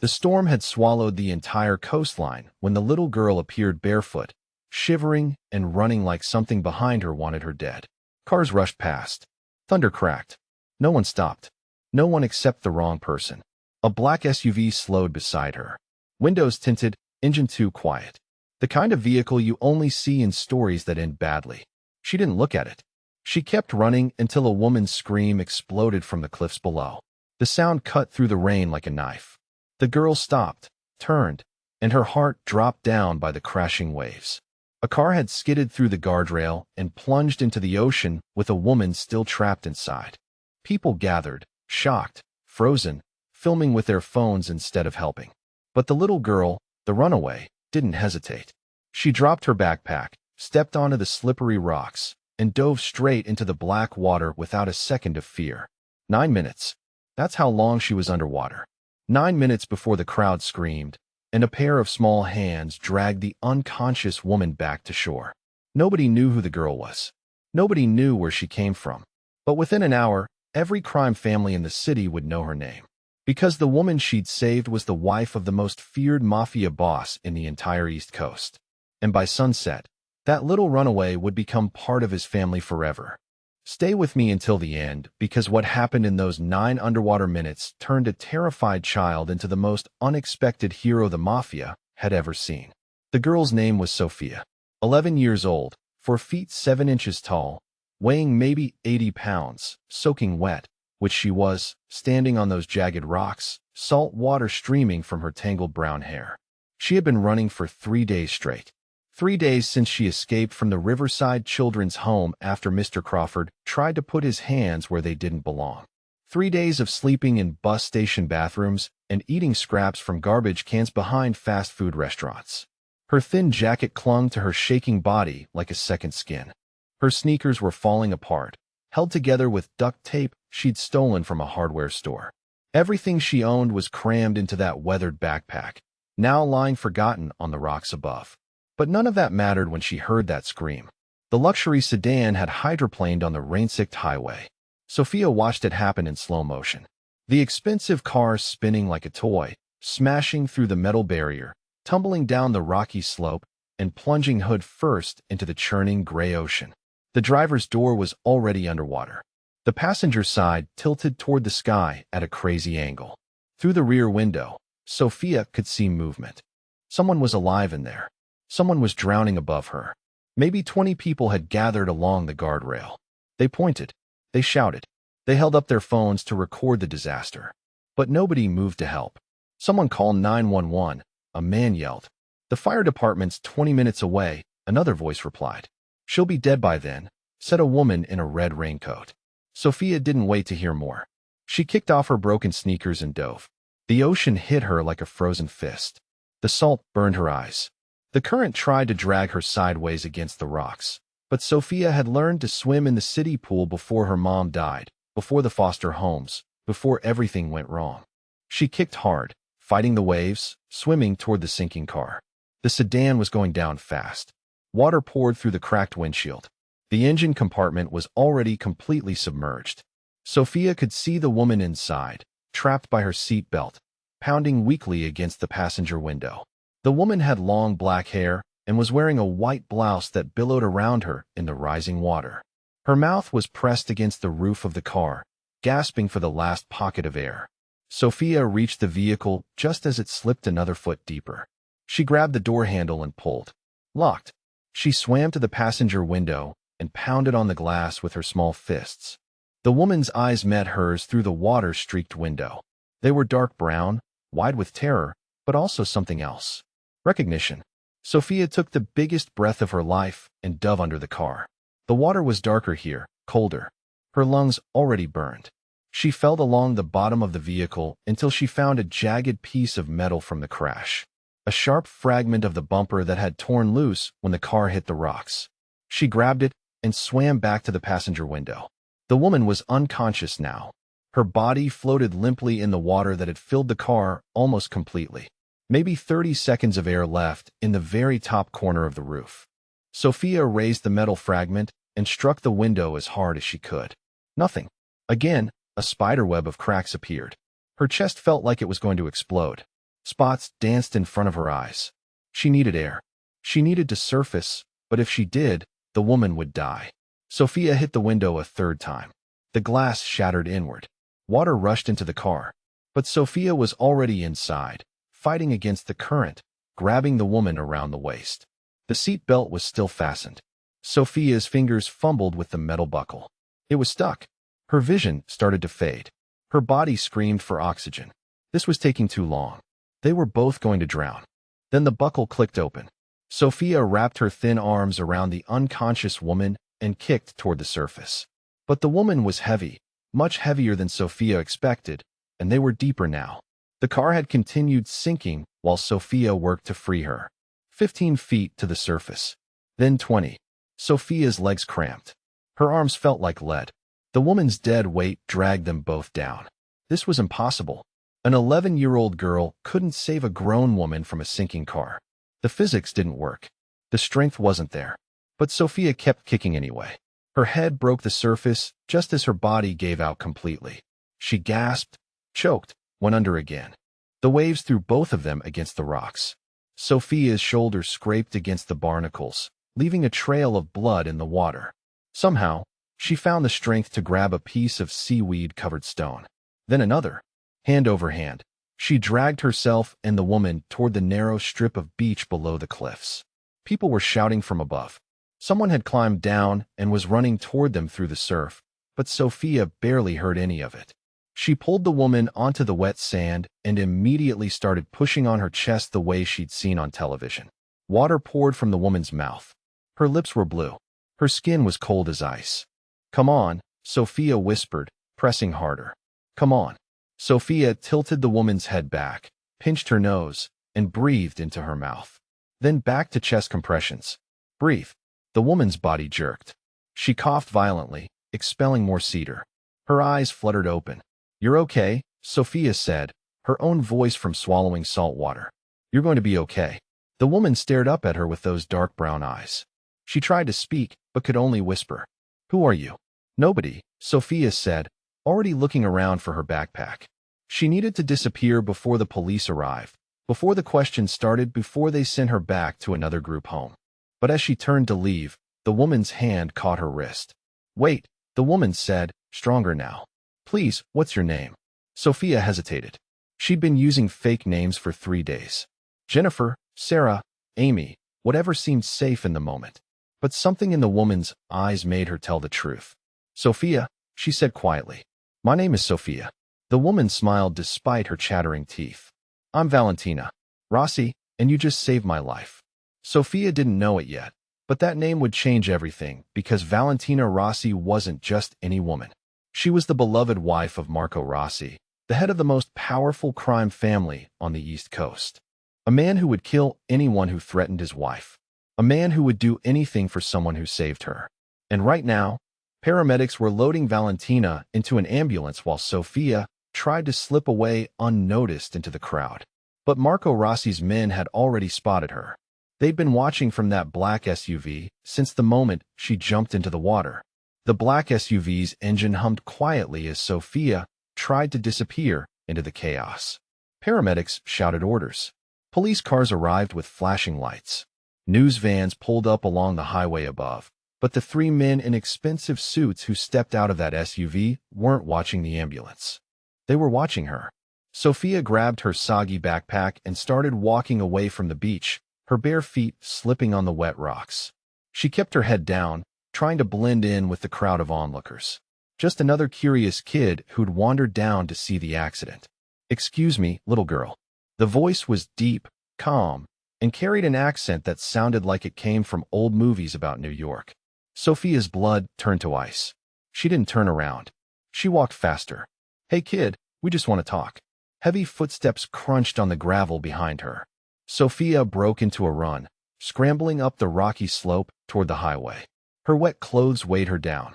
The storm had swallowed the entire coastline when the little girl appeared barefoot, shivering and running like something behind her wanted her dead. Cars rushed past. Thunder cracked. No one stopped. No one except the wrong person. A black SUV slowed beside her. Windows tinted, engine too quiet. The kind of vehicle you only see in stories that end badly. She didn't look at it. She kept running until a woman's scream exploded from the cliffs below. The sound cut through the rain like a knife. The girl stopped, turned, and her heart dropped down by the crashing waves. A car had skidded through the guardrail and plunged into the ocean with a woman still trapped inside. People gathered, shocked, frozen, filming with their phones instead of helping. But the little girl, the runaway, didn't hesitate. She dropped her backpack, stepped onto the slippery rocks, and dove straight into the black water without a second of fear. 9 minutes. That's how long she was underwater. 9 minutes before the crowd screamed, and a pair of small hands dragged the unconscious woman back to shore. Nobody knew who the girl was. Nobody knew where she came from. But within an hour, every crime family in the city would know her name. Because the woman she'd saved was the wife of the most feared Mafia boss in the entire East Coast. And by sunset, that little runaway would become part of his family forever. Stay with me until the end, because what happened in those 9 underwater minutes turned a terrified child into the most unexpected hero the Mafia had ever seen. The girl's name was Sophia. 11 years old, 4 feet 7 inches tall, weighing maybe 80 pounds, soaking wet, which she was, standing on those jagged rocks, salt water streaming from her tangled brown hair. She had been running for 3 days straight. 3 days since she escaped from the Riverside Children's Home after Mr. Crawford tried to put his hands where they didn't belong. 3 days of sleeping in bus station bathrooms and eating scraps from garbage cans behind fast food restaurants. Her thin jacket clung to her shaking body like a second skin. Her sneakers were falling apart, held together with duct tape she'd stolen from a hardware store. Everything she owned was crammed into that weathered backpack, now lying forgotten on the rocks above. But none of that mattered when she heard that scream. The luxury sedan had hydroplaned on the rain-soaked highway. Sophia watched it happen in slow motion. The expensive car spinning like a toy, smashing through the metal barrier, tumbling down the rocky slope, and plunging hood first into the churning gray ocean. The driver's door was already underwater. The passenger side tilted toward the sky at a crazy angle. Through the rear window, Sophia could see movement. Someone was alive in there. Someone was drowning above her. Maybe 20 people had gathered along the guardrail. They pointed. They shouted. They held up their phones to record the disaster. But nobody moved to help. Someone called 911. A man yelled. The fire department's 20 minutes away, another voice replied. She'll be dead by then, said a woman in a red raincoat. Sophia didn't wait to hear more. She kicked off her broken sneakers and dove. The ocean hit her like a frozen fist. The salt burned her eyes. The current tried to drag her sideways against the rocks, but Sophia had learned to swim in the city pool before her mom died, before the foster homes, before everything went wrong. She kicked hard, fighting the waves, swimming toward the sinking car. The sedan was going down fast. Water poured through the cracked windshield. The engine compartment was already completely submerged. Sophia could see the woman inside, trapped by her seat belt, pounding weakly against the passenger window. The woman had long black hair and was wearing a white blouse that billowed around her in the rising water. Her mouth was pressed against the roof of the car, gasping for the last pocket of air. Sophia reached the vehicle just as it slipped another foot deeper. She grabbed the door handle and pulled. Locked. She swam to the passenger window and pounded on the glass with her small fists. The woman's eyes met hers through the water-streaked window. They were dark brown, wide with terror, but also something else. Recognition. Sophia took the biggest breath of her life and dove under the car. The water was darker here, colder. Her lungs already burned. She felt along the bottom of the vehicle until she found a jagged piece of metal from the crash. A sharp fragment of the bumper that had torn loose when the car hit the rocks. She grabbed it and swam back to the passenger window. The woman was unconscious now. Her body floated limply in the water that had filled the car almost completely. Maybe 30 seconds of air left in the very top corner of the roof. Sophia raised the metal fragment and struck the window as hard as she could. Nothing. Again, a spiderweb of cracks appeared. Her chest felt like it was going to explode. Spots danced in front of her eyes. She needed air. She needed to surface, but if she did, the woman would die. Sophia hit the window a third time. The glass shattered inward. Water rushed into the car. But Sophia was already inside, fighting against the current, grabbing the woman around the waist. The seat belt was still fastened. Sophia's fingers fumbled with the metal buckle. It was stuck. Her vision started to fade. Her body screamed for oxygen. This was taking too long. They were both going to drown. Then the buckle clicked open. Sophia wrapped her thin arms around the unconscious woman and kicked toward the surface. But the woman was heavy, much heavier than Sophia expected, and they were deeper now. The car had continued sinking while Sophia worked to free her. 15 feet to the surface. Then 20. Sophia's legs cramped. Her arms felt like lead. The woman's dead weight dragged them both down. This was impossible. An 11-year-old girl couldn't save a grown woman from a sinking car. The physics didn't work. The strength wasn't there. But Sophia kept kicking anyway. Her head broke the surface just as her body gave out completely. She gasped, choked, went under again. The waves threw both of them against the rocks. Sophia's shoulders scraped against the barnacles, leaving a trail of blood in the water. Somehow, she found the strength to grab a piece of seaweed-covered stone. Then another. Hand over hand, she dragged herself and the woman toward the narrow strip of beach below the cliffs. People were shouting from above. Someone had climbed down and was running toward them through the surf, but Sophia barely heard any of it. She pulled the woman onto the wet sand and immediately started pushing on her chest the way she'd seen on television. Water poured from the woman's mouth. Her lips were blue. Her skin was cold as ice. "Come on," Sophia whispered, pressing harder. "Come on." Sophia tilted the woman's head back, pinched her nose, and breathed into her mouth. Then back to chest compressions. "Breathe." The woman's body jerked. She coughed violently, expelling more cedar. Her eyes fluttered open. "You're okay," Sophia said, her own voice from swallowing salt water. "You're going to be okay." The woman stared up at her with those dark brown eyes. She tried to speak, but could only whisper. "Who are you?" "Nobody," Sophia said, already looking around for her backpack. She needed to disappear before the police arrived, before the questions started, before they sent her back to another group home. But as she turned to leave, the woman's hand caught her wrist. "Wait," the woman said, stronger now. "Please, what's your name?" Sophia hesitated. She'd been using fake names for 3 days. Jennifer, Sarah, Amy, whatever seemed safe in the moment. But something in the woman's eyes made her tell the truth. "Sophia," she said quietly. "My name is Sophia." The woman smiled despite her chattering teeth. "I'm Valentina Rossi, and you just saved my life." Sophia didn't know it yet, but that name would change everything because Valentina Rossi wasn't just any woman. She was the beloved wife of Marco Rossi, the head of the most powerful crime family on the East Coast. A man who would kill anyone who threatened his wife. A man who would do anything for someone who saved her. And right now, paramedics were loading Valentina into an ambulance while Sophia tried to slip away unnoticed into the crowd. But Marco Rossi's men had already spotted her. They'd been watching from that black SUV since the moment she jumped into the water. The black SUV's engine hummed quietly as Sophia tried to disappear into the chaos. Paramedics shouted orders. Police cars arrived with flashing lights. News vans pulled up along the highway above. But the 3 men in expensive suits who stepped out of that SUV weren't watching the ambulance. They were watching her. Sophia grabbed her soggy backpack and started walking away from the beach, her bare feet slipping on the wet rocks. She kept her head down, trying to blend in with the crowd of onlookers. Just another curious kid who'd wandered down to see the accident. "Excuse me, little girl." The voice was deep, calm, and carried an accent that sounded like it came from old movies about New York. Sophia's blood turned to ice. She didn't turn around. She walked faster. "Hey kid, we just want to talk." Heavy footsteps crunched on the gravel behind her. Sophia broke into a run, scrambling up the rocky slope toward the highway. Her wet clothes weighed her down.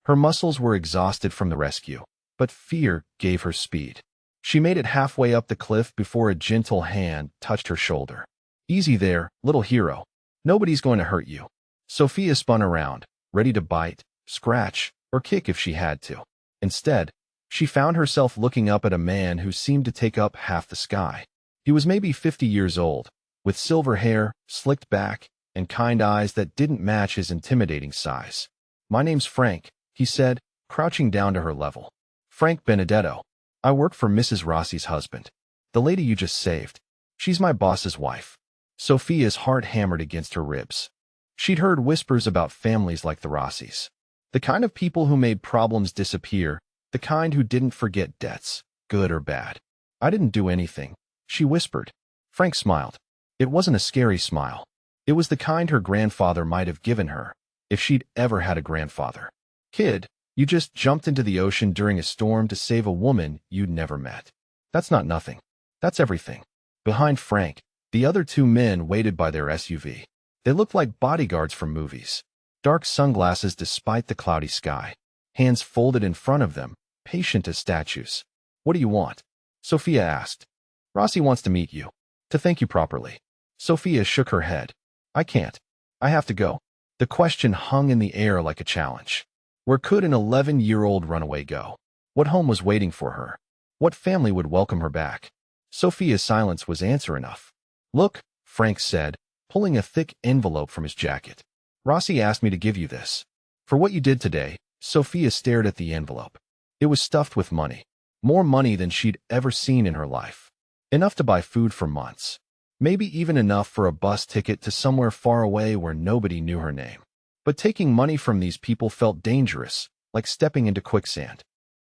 Her muscles were exhausted from the rescue, but fear gave her speed. She made it halfway up the cliff before a gentle hand touched her shoulder. "Easy there, little hero. Nobody's going to hurt you." Sophia spun around, ready to bite, scratch, or kick if she had to. Instead, she found herself looking up at a man who seemed to take up half the sky. He was maybe 50 years old, with silver hair, slicked back, and kind eyes that didn't match his intimidating size. "My name's Frank," he said, crouching down to her level. "Frank Benedetto. I work for Mrs. Rossi's husband. The lady you just saved. She's my boss's wife." Sophia's heart hammered against her ribs. She'd heard whispers about families like the Rossis. The kind of people who made problems disappear, the kind who didn't forget debts, good or bad. "I didn't do anything," she whispered. Frank smiled. It wasn't a scary smile. It was the kind her grandfather might have given her, if she'd ever had a grandfather. "Kid, you just jumped into the ocean during a storm to save a woman you'd never met. That's not nothing. That's everything." Behind Frank, the other two men waited by their SUV. They looked like bodyguards from movies. Dark sunglasses despite the cloudy sky. Hands folded in front of them, patient as statues. "What do you want?" Sophia asked. "Rossi wants to meet you. To thank you properly." Sophia shook her head. "I can't. I have to go." The question hung in the air like a challenge. Where could an 11-year-old runaway go? What home was waiting for her? What family would welcome her back? Sophia's silence was answer enough. "Look," Frank said, pulling a thick envelope from his jacket. "Rossi asked me to give you this. For what you did today." Sophia stared at the envelope. It was stuffed with money. More money than she'd ever seen in her life. Enough to buy food for months. Maybe even enough for a bus ticket to somewhere far away where nobody knew her name. But taking money from these people felt dangerous, like stepping into quicksand.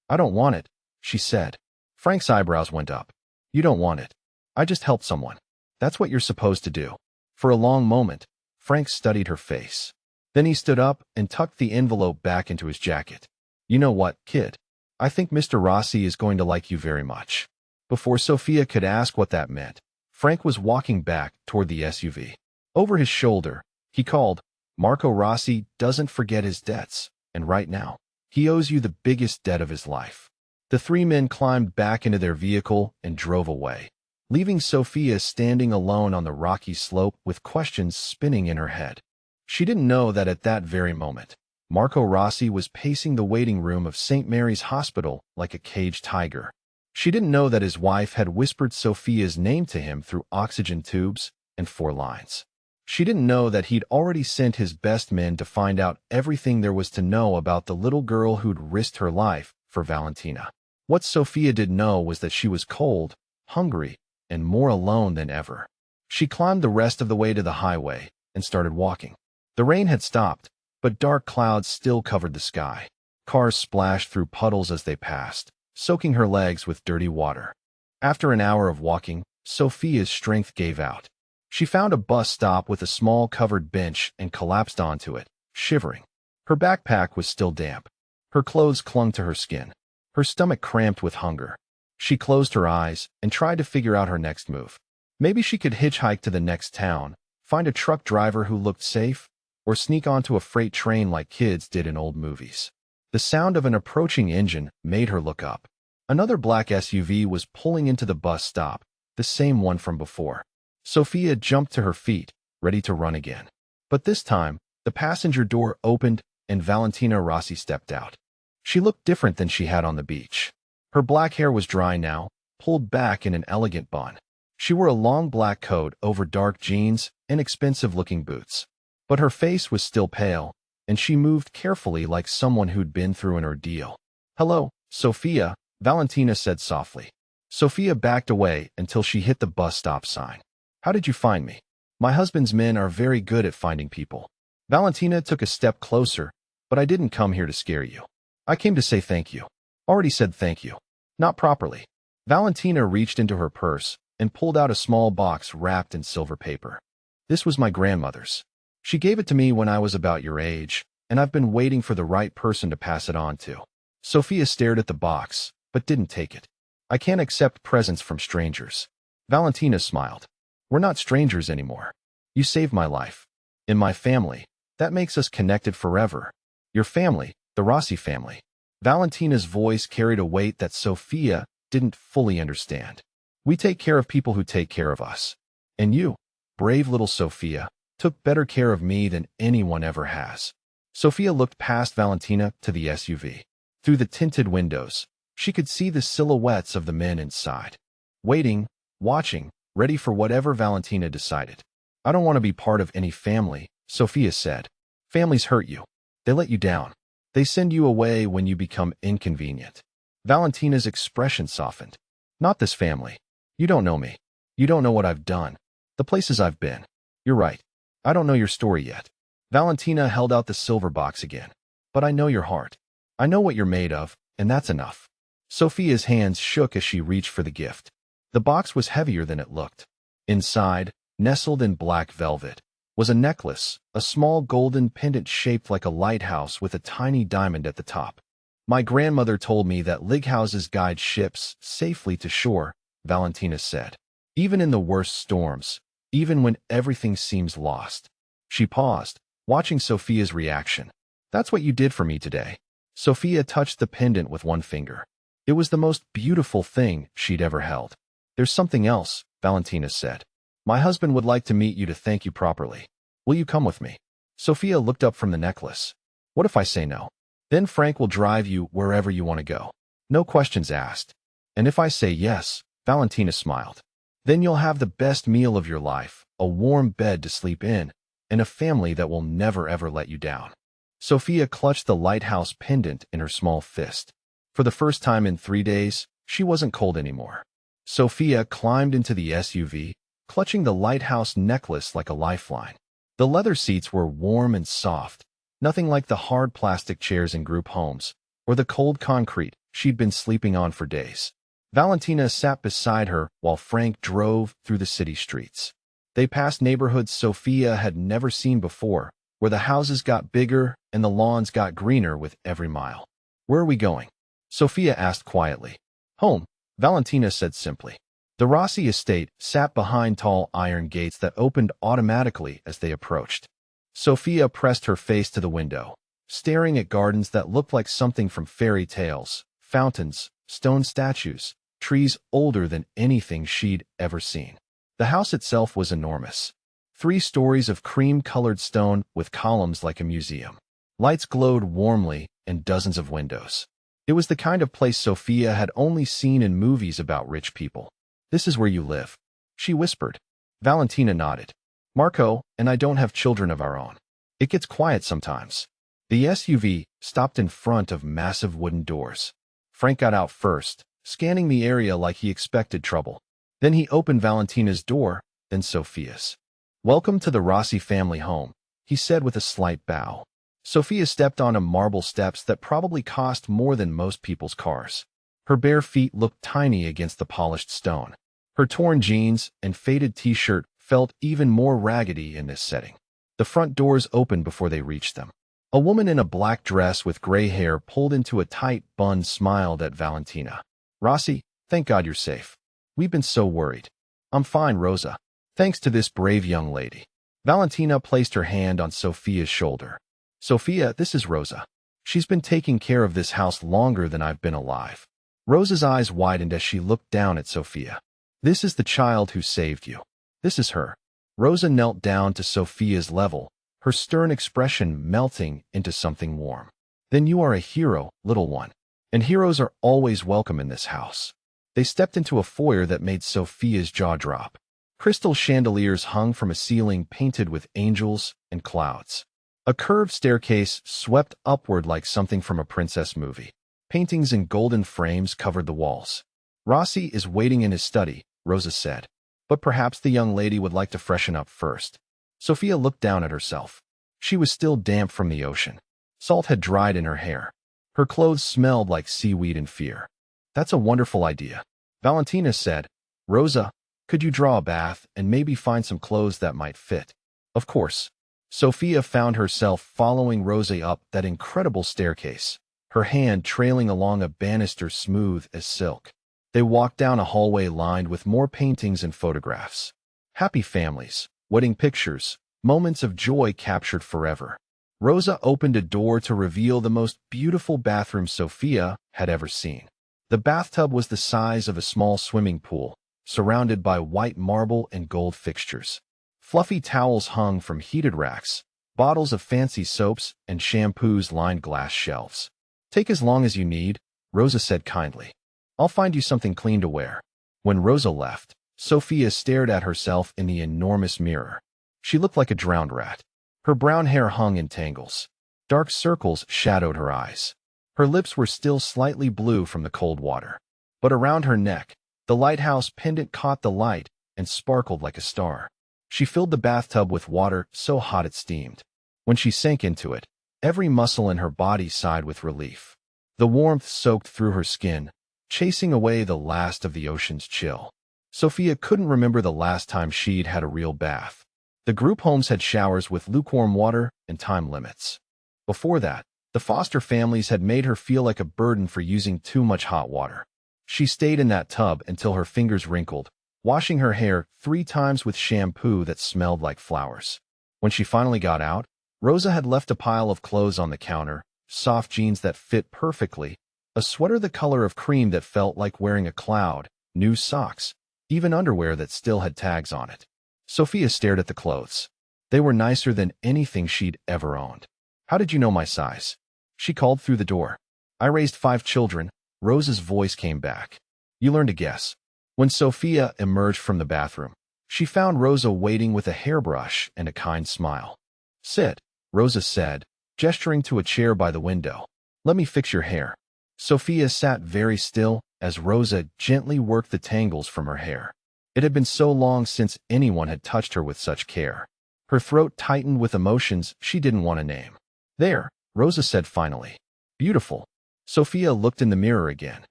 "I don't want it," she said. Frank's eyebrows went up. "You don't want it. I just helped someone. That's what you're supposed to do." For a long moment, Frank studied her face. Then he stood up and tucked the envelope back into his jacket. "You know what, kid? I think Mr. Rossi is going to like you very much." Before Sophia could ask what that meant, Frank was walking back toward the SUV. Over his shoulder, he called, "Marco Rossi doesn't forget his debts, and right now, he owes you the biggest debt of his life." The three men climbed back into their vehicle and drove away, leaving Sophia standing alone on the rocky slope with questions spinning in her head. She didn't know that at that very moment, Marco Rossi was pacing the waiting room of St. Mary's Hospital like a caged tiger. She didn't know that his wife had whispered Sophia's name to him through oxygen tubes and 4 lines. She didn't know that he'd already sent his best men to find out everything there was to know about the little girl who'd risked her life for Valentina. What Sophia did know was that she was cold, hungry, and more alone than ever. She climbed the rest of the way to the highway and started walking. The rain had stopped, but dark clouds still covered the sky. Cars splashed through puddles as they passed, soaking her legs with dirty water. After an hour of walking, Sophia's strength gave out. She found a bus stop with a small covered bench and collapsed onto it, shivering. Her backpack was still damp. Her clothes clung to her skin. Her stomach cramped with hunger. She closed her eyes and tried to figure out her next move. Maybe she could hitchhike to the next town, find a truck driver who looked safe, or sneak onto a freight train like kids did in old movies. The sound of an approaching engine made her look up. Another black SUV was pulling into the bus stop, the same one from before. Sophia jumped to her feet, ready to run again. But this time, the passenger door opened and Valentina Rossi stepped out. She looked different than she had on the beach. Her black hair was dry now, pulled back in an elegant bun. She wore a long black coat over dark jeans and expensive-looking boots. But her face was still pale, and she moved carefully like someone who'd been through an ordeal. "Hello, Sophia," Valentina said softly. Sophia backed away until she hit the bus stop sign. "How did you find me?" "My husband's men are very good at finding people." Valentina took a step closer, "But I didn't come here to scare you. I came to say thank you." "Already said thank you." "Not properly." Valentina reached into her purse and pulled out a small box wrapped in silver paper. "This was my grandmother's. She gave it to me when I was about your age, and I've been waiting for the right person to pass it on to." Sophia stared at the box, but didn't take it. "I can't accept presents from strangers." Valentina smiled. "We're not strangers anymore. You saved my life. In my family, that makes us connected forever. Your family, the Rossi family." Valentina's voice carried a weight that Sophia didn't fully understand. "We take care of people who take care of us. And you, brave little Sophia, took better care of me than anyone ever has." Sophia looked past Valentina to the SUV. Through the tinted windows, she could see the silhouettes of the men inside. Waiting, watching, ready for whatever Valentina decided. I don't want to be part of any family, Sophia said. Families hurt you. They let you down. They send you away when you become inconvenient. Valentina's expression softened. Not this family. You don't know me. You don't know what I've done. The places I've been. You're right. I don't know your story yet. Valentina held out the silver box again. But I know your heart. I know what you're made of, and that's enough. Sophia's hands shook as she reached for the gift. The box was heavier than it looked. Inside, nestled in black velvet, was a necklace, a small golden pendant shaped like a lighthouse with a tiny diamond at the top. My grandmother told me that lighthouses guide ships safely to shore, Valentina said. Even in the worst storms, even when everything seems lost. She paused, watching Sophia's reaction. That's what you did for me today. Sophia touched the pendant with one finger. It was the most beautiful thing she'd ever held. There's something else, Valentina said. My husband would like to meet you to thank you properly. Will you come with me? Sophia looked up from the necklace. What if I say no? Then Frank will drive you wherever you want to go. No questions asked. And if I say yes, Valentina smiled. Then you'll have the best meal of your life, a warm bed to sleep in, and a family that will never ever let you down. Sophia clutched the lighthouse pendant in her small fist. For the first time in 3 days, she wasn't cold anymore. Sophia climbed into the SUV, clutching the lighthouse necklace like a lifeline. The leather seats were warm and soft, nothing like the hard plastic chairs in group homes, or the cold concrete she'd been sleeping on for days. Valentina sat beside her while Frank drove through the city streets. They passed neighborhoods Sophia had never seen before, where the houses got bigger and the lawns got greener with every mile. Where are we going? Sophia asked quietly. Home, Valentina said simply. The Rossi estate sat behind tall iron gates that opened automatically as they approached. Sophia pressed her face to the window, staring at gardens that looked like something from fairy tales, fountains, stone statues, trees older than anything she'd ever seen. The house itself was enormous. 3 stories of cream-colored stone with columns like a museum. Lights glowed warmly and dozens of windows. It was the kind of place Sophia had only seen in movies about rich people. This is where you live, she whispered. Valentina nodded. Marco and I don't have children of our own. It gets quiet sometimes. The SUV stopped in front of massive wooden doors. Frank got out first, scanning the area like he expected trouble. Then he opened Valentina's door, then Sophia's. Welcome to the Rossi family home, he said with a slight bow. Sophia stepped onto marble steps that probably cost more than most people's cars. Her bare feet looked tiny against the polished stone. Her torn jeans and faded t-shirt felt even more raggedy in this setting. The front doors opened before they reached them. A woman in a black dress with gray hair pulled into a tight bun smiled at Valentina. Rossi, thank God you're safe. We've been so worried. I'm fine, Rosa. Thanks to this brave young lady. Valentina placed her hand on Sophia's shoulder. Sophia, this is Rosa. She's been taking care of this house longer than I've been alive. Rosa's eyes widened as she looked down at Sophia. This is the child who saved you. This is her. Rosa knelt down to Sophia's level, her stern expression melting into something warm. Then you are a hero, little one. And heroes are always welcome in this house. They stepped into a foyer that made Sophia's jaw drop. Crystal chandeliers hung from a ceiling painted with angels and clouds. A curved staircase swept upward like something from a princess movie. Paintings in golden frames covered the walls. Rossi is waiting in his study, Rosa said. But perhaps the young lady would like to freshen up first. Sophia looked down at herself. She was still damp from the ocean. Salt had dried in her hair. Her clothes smelled like seaweed and fear. That's a wonderful idea. Valentina said, Rosa, could you draw a bath and maybe find some clothes that might fit? Of course. Sophia found herself following Rosa up that incredible staircase, her hand trailing along a banister smooth as silk. They walked down a hallway lined with more paintings and photographs. Happy families, wedding pictures, moments of joy captured forever. Rosa opened a door to reveal the most beautiful bathroom Sophia had ever seen. The bathtub was the size of a small swimming pool, surrounded by white marble and gold fixtures. Fluffy towels hung from heated racks, bottles of fancy soaps and shampoos lined glass shelves. Take as long as you need, Rosa said kindly. I'll find you something clean to wear. When Rosa left, Sophia stared at herself in the enormous mirror. She looked like a drowned rat. Her brown hair hung in tangles. Dark circles shadowed her eyes. Her lips were still slightly blue from the cold water. But around her neck, the lighthouse pendant caught the light and sparkled like a star. She filled the bathtub with water so hot it steamed. When she sank into it, every muscle in her body sighed with relief. The warmth soaked through her skin, chasing away the last of the ocean's chill. Sophia couldn't remember the last time she'd had a real bath. The group homes had showers with lukewarm water and time limits. Before that, the foster families had made her feel like a burden for using too much hot water. She stayed in that tub until her fingers wrinkled, washing her hair 3 times with shampoo that smelled like flowers. When she finally got out, Rosa had left a pile of clothes on the counter, soft jeans that fit perfectly, a sweater the color of cream that felt like wearing a cloud, new socks, even underwear that still had tags on it. Sophia stared at the clothes. They were nicer than anything she'd ever owned. "How did you know my size?" she called through the door. "I raised 5 children," Rosa's voice came back. "You learned to guess." When Sophia emerged from the bathroom, she found Rosa waiting with a hairbrush and a kind smile. "Sit," Rosa said, gesturing to a chair by the window. "Let me fix your hair." Sophia sat very still as Rosa gently worked the tangles from her hair. It had been so long since anyone had touched her with such care. Her throat tightened with emotions she didn't want to name. "There," Rosa said finally. "Beautiful." Sophia looked in the mirror again.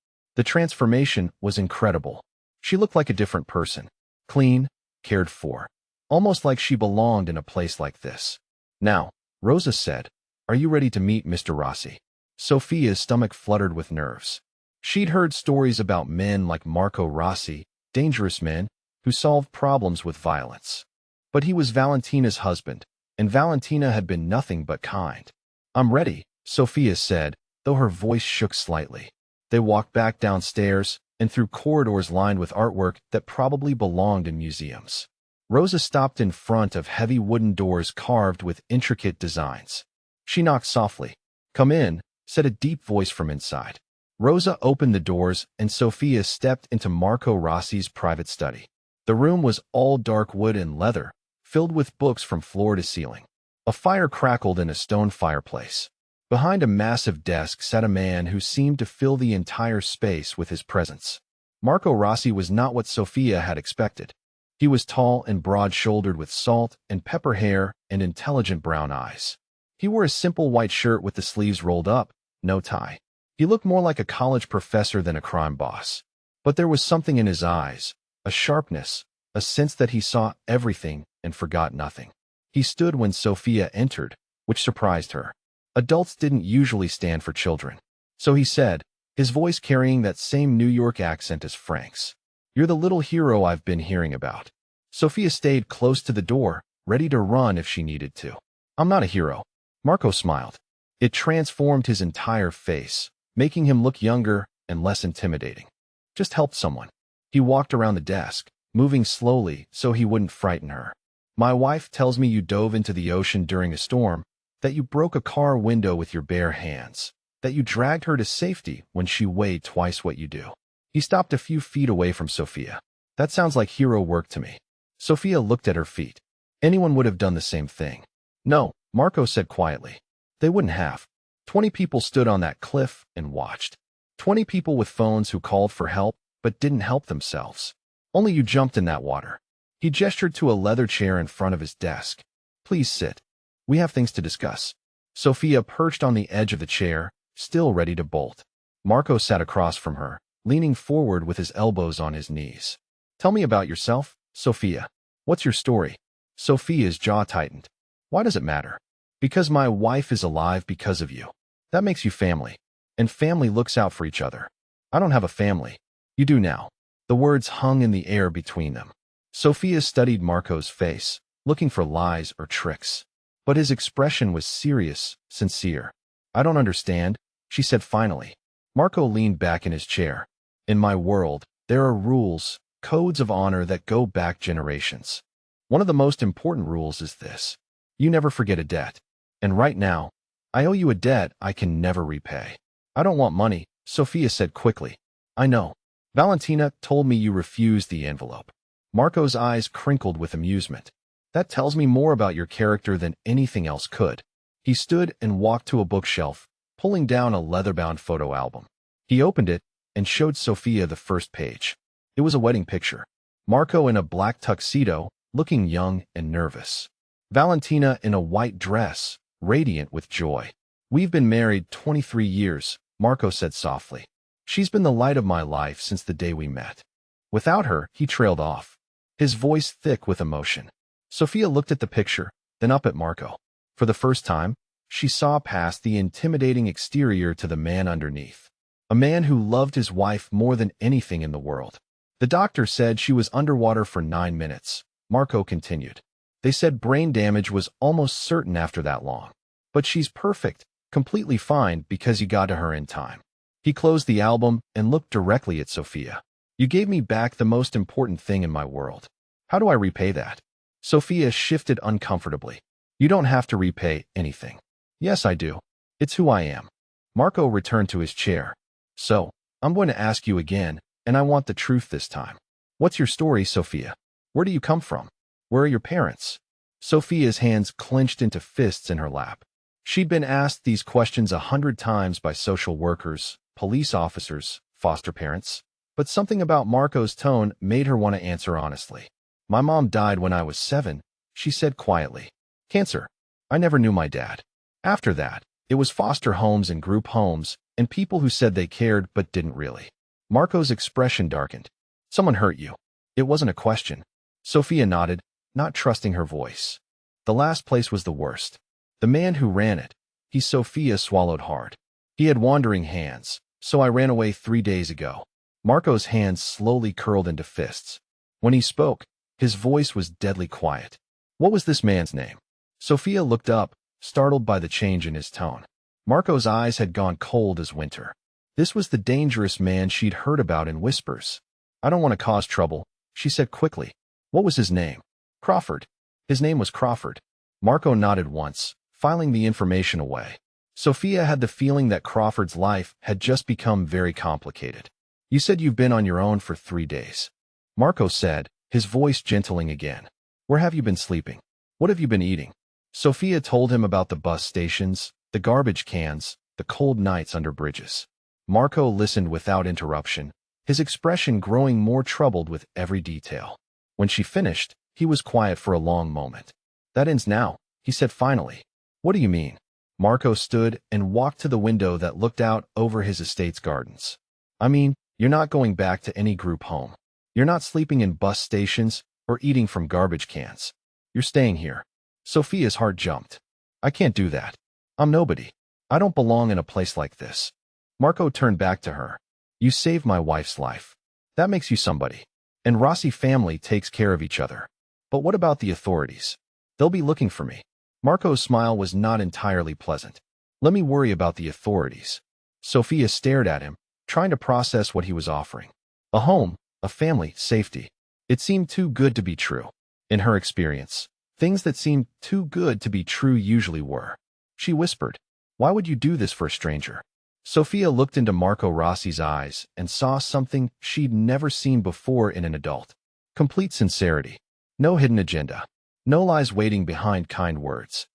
The transformation was incredible. She looked like a different person. Clean, cared for. Almost like she belonged in a place like this. "Now," Rosa said, "are you ready to meet Mr. Rossi?" Sophia's stomach fluttered with nerves. She'd heard stories about men like Marco Rossi, dangerous men, who solved problems with violence. But he was Valentina's husband, and Valentina had been nothing but kind. "I'm ready," Sophia said, though her voice shook slightly. They walked back downstairs and through corridors lined with artwork that probably belonged in museums. Rosa stopped in front of heavy wooden doors carved with intricate designs. She knocked softly. "Come in," said a deep voice from inside. Rosa opened the doors and Sophia stepped into Marco Rossi's private study. The room was all dark wood and leather, filled with books from floor to ceiling. A fire crackled in a stone fireplace. Behind a massive desk sat a man who seemed to fill the entire space with his presence. Marco Rossi was not what Sophia had expected. He was tall and broad-shouldered with salt and pepper hair and intelligent brown eyes. He wore a simple white shirt with the sleeves rolled up, no tie. He looked more like a college professor than a crime boss. But there was something in his eyes, a sharpness, a sense that he saw everything and forgot nothing. He stood when Sophia entered, which surprised her. Adults didn't usually stand for children. So he said, his voice carrying that same New York accent as Frank's. "You're the little hero I've been hearing about." Sophia stayed close to the door, ready to run if she needed to. "I'm not a hero." Marco smiled. It transformed his entire face, making him look younger and less intimidating. "Just helped someone." He walked around the desk, moving slowly so he wouldn't frighten her. "My wife tells me you dove into the ocean during a storm, that you broke a car window with your bare hands, that you dragged her to safety when she weighed twice what you do." He stopped a few feet away from Sophia. "That sounds like hero work to me." Sophia looked at her feet. Anyone would have done the same thing. "No," Marco said quietly. "They wouldn't have." 20 people stood on that cliff and watched. 20 people with phones who called for help but didn't help themselves. Only you jumped in that water. He gestured to a leather chair in front of his desk. "Please sit. We have things to discuss." Sophia perched on the edge of the chair, still ready to bolt. Marco sat across from her, leaning forward with his elbows on his knees. "Tell me about yourself, Sophia. What's your story?" Sophia's jaw tightened. "Why does it matter?" "Because my wife is alive because of you. That makes you family. And family looks out for each other. I don't have a family. You do now." The words hung in the air between them. Sophia studied Marco's face, looking for lies or tricks. But his expression was serious, sincere. "I don't understand," she said finally. Marco leaned back in his chair. "In my world, there are rules, codes of honor that go back generations. One of the most important rules is this: you never forget a debt. And right now, I owe you a debt I can never repay." "I don't want money," Sophia said quickly. "I know. Valentina told me you refused the envelope." Marco's eyes crinkled with amusement. That tells me more about your character than anything else could. He stood and walked to a bookshelf, pulling down a leather-bound photo album. He opened it and showed Sophia the first page. It was a wedding picture. Marco in a black tuxedo, looking young and nervous. Valentina in a white dress, radiant with joy. We've been married 23 years, Marco said softly. She's been the light of my life since the day we met. Without her, he trailed off, his voice thick with emotion. Sophia looked at the picture, then up at Marco. For the first time, she saw past the intimidating exterior to the man underneath. A man who loved his wife more than anything in the world. The doctor said she was underwater for 9 minutes, Marco continued. They said brain damage was almost certain after that long. But she's perfect, completely fine because you got to her in time. He closed the album and looked directly at Sophia. You gave me back the most important thing in my world. How do I repay that? Sophia shifted uncomfortably. You don't have to repay anything. Yes, I do. It's who I am. Marco returned to his chair. So, I'm going to ask you again, and I want the truth this time. What's your story, Sophia? Where do you come from? Where are your parents? Sophia's hands clenched into fists in her lap. She'd been asked these questions 100 times by social workers, police officers, foster parents. But something about Marco's tone made her want to answer honestly. My mom died when I was 7, she said quietly. Cancer. I never knew my dad. After that, it was foster homes and group homes, and people who said they cared but didn't really. Marco's expression darkened. Someone hurt you. It wasn't a question. Sophia nodded, not trusting her voice. The last place was the worst. The man who ran it. Sophia swallowed hard. He had wandering hands, so I ran away 3 days ago. Marco's hands slowly curled into fists. When he spoke, his voice was deadly quiet. What was this man's name? Sophia looked up, startled by the change in his tone. Marco's eyes had gone cold as winter. This was the dangerous man she'd heard about in whispers. I don't want to cause trouble, she said quickly. What was his name? Crawford. His name was Crawford. Marco nodded once, filing the information away. Sophia had the feeling that Crawford's life had just become very complicated. You said you've been on your own for 3 days. Marco said, his voice gentling again. Where have you been sleeping? What have you been eating? Sophia told him about the bus stations, the garbage cans, the cold nights under bridges. Marco listened without interruption, his expression growing more troubled with every detail. When she finished, he was quiet for a long moment. That ends now, he said finally. What do you mean? Marco stood and walked to the window that looked out over his estate's gardens. I mean, you're not going back to any group home. You're not sleeping in bus stations or eating from garbage cans. You're staying here. Sophia's heart jumped. I can't do that. I'm nobody. I don't belong in a place like this. Marco turned back to her. You saved my wife's life. That makes you somebody. And Rossi family takes care of each other. But what about the authorities? They'll be looking for me. Marco's smile was not entirely pleasant. Let me worry about the authorities. Sophia stared at him, trying to process what he was offering. A home, a family, safety. It seemed too good to be true. In her experience, things that seemed too good to be true usually were. She whispered, why would you do this for a stranger? Sophia looked into Marco Rossi's eyes and saw something she'd never seen before in an adult. Complete sincerity. No hidden agenda. No lies waiting behind kind words.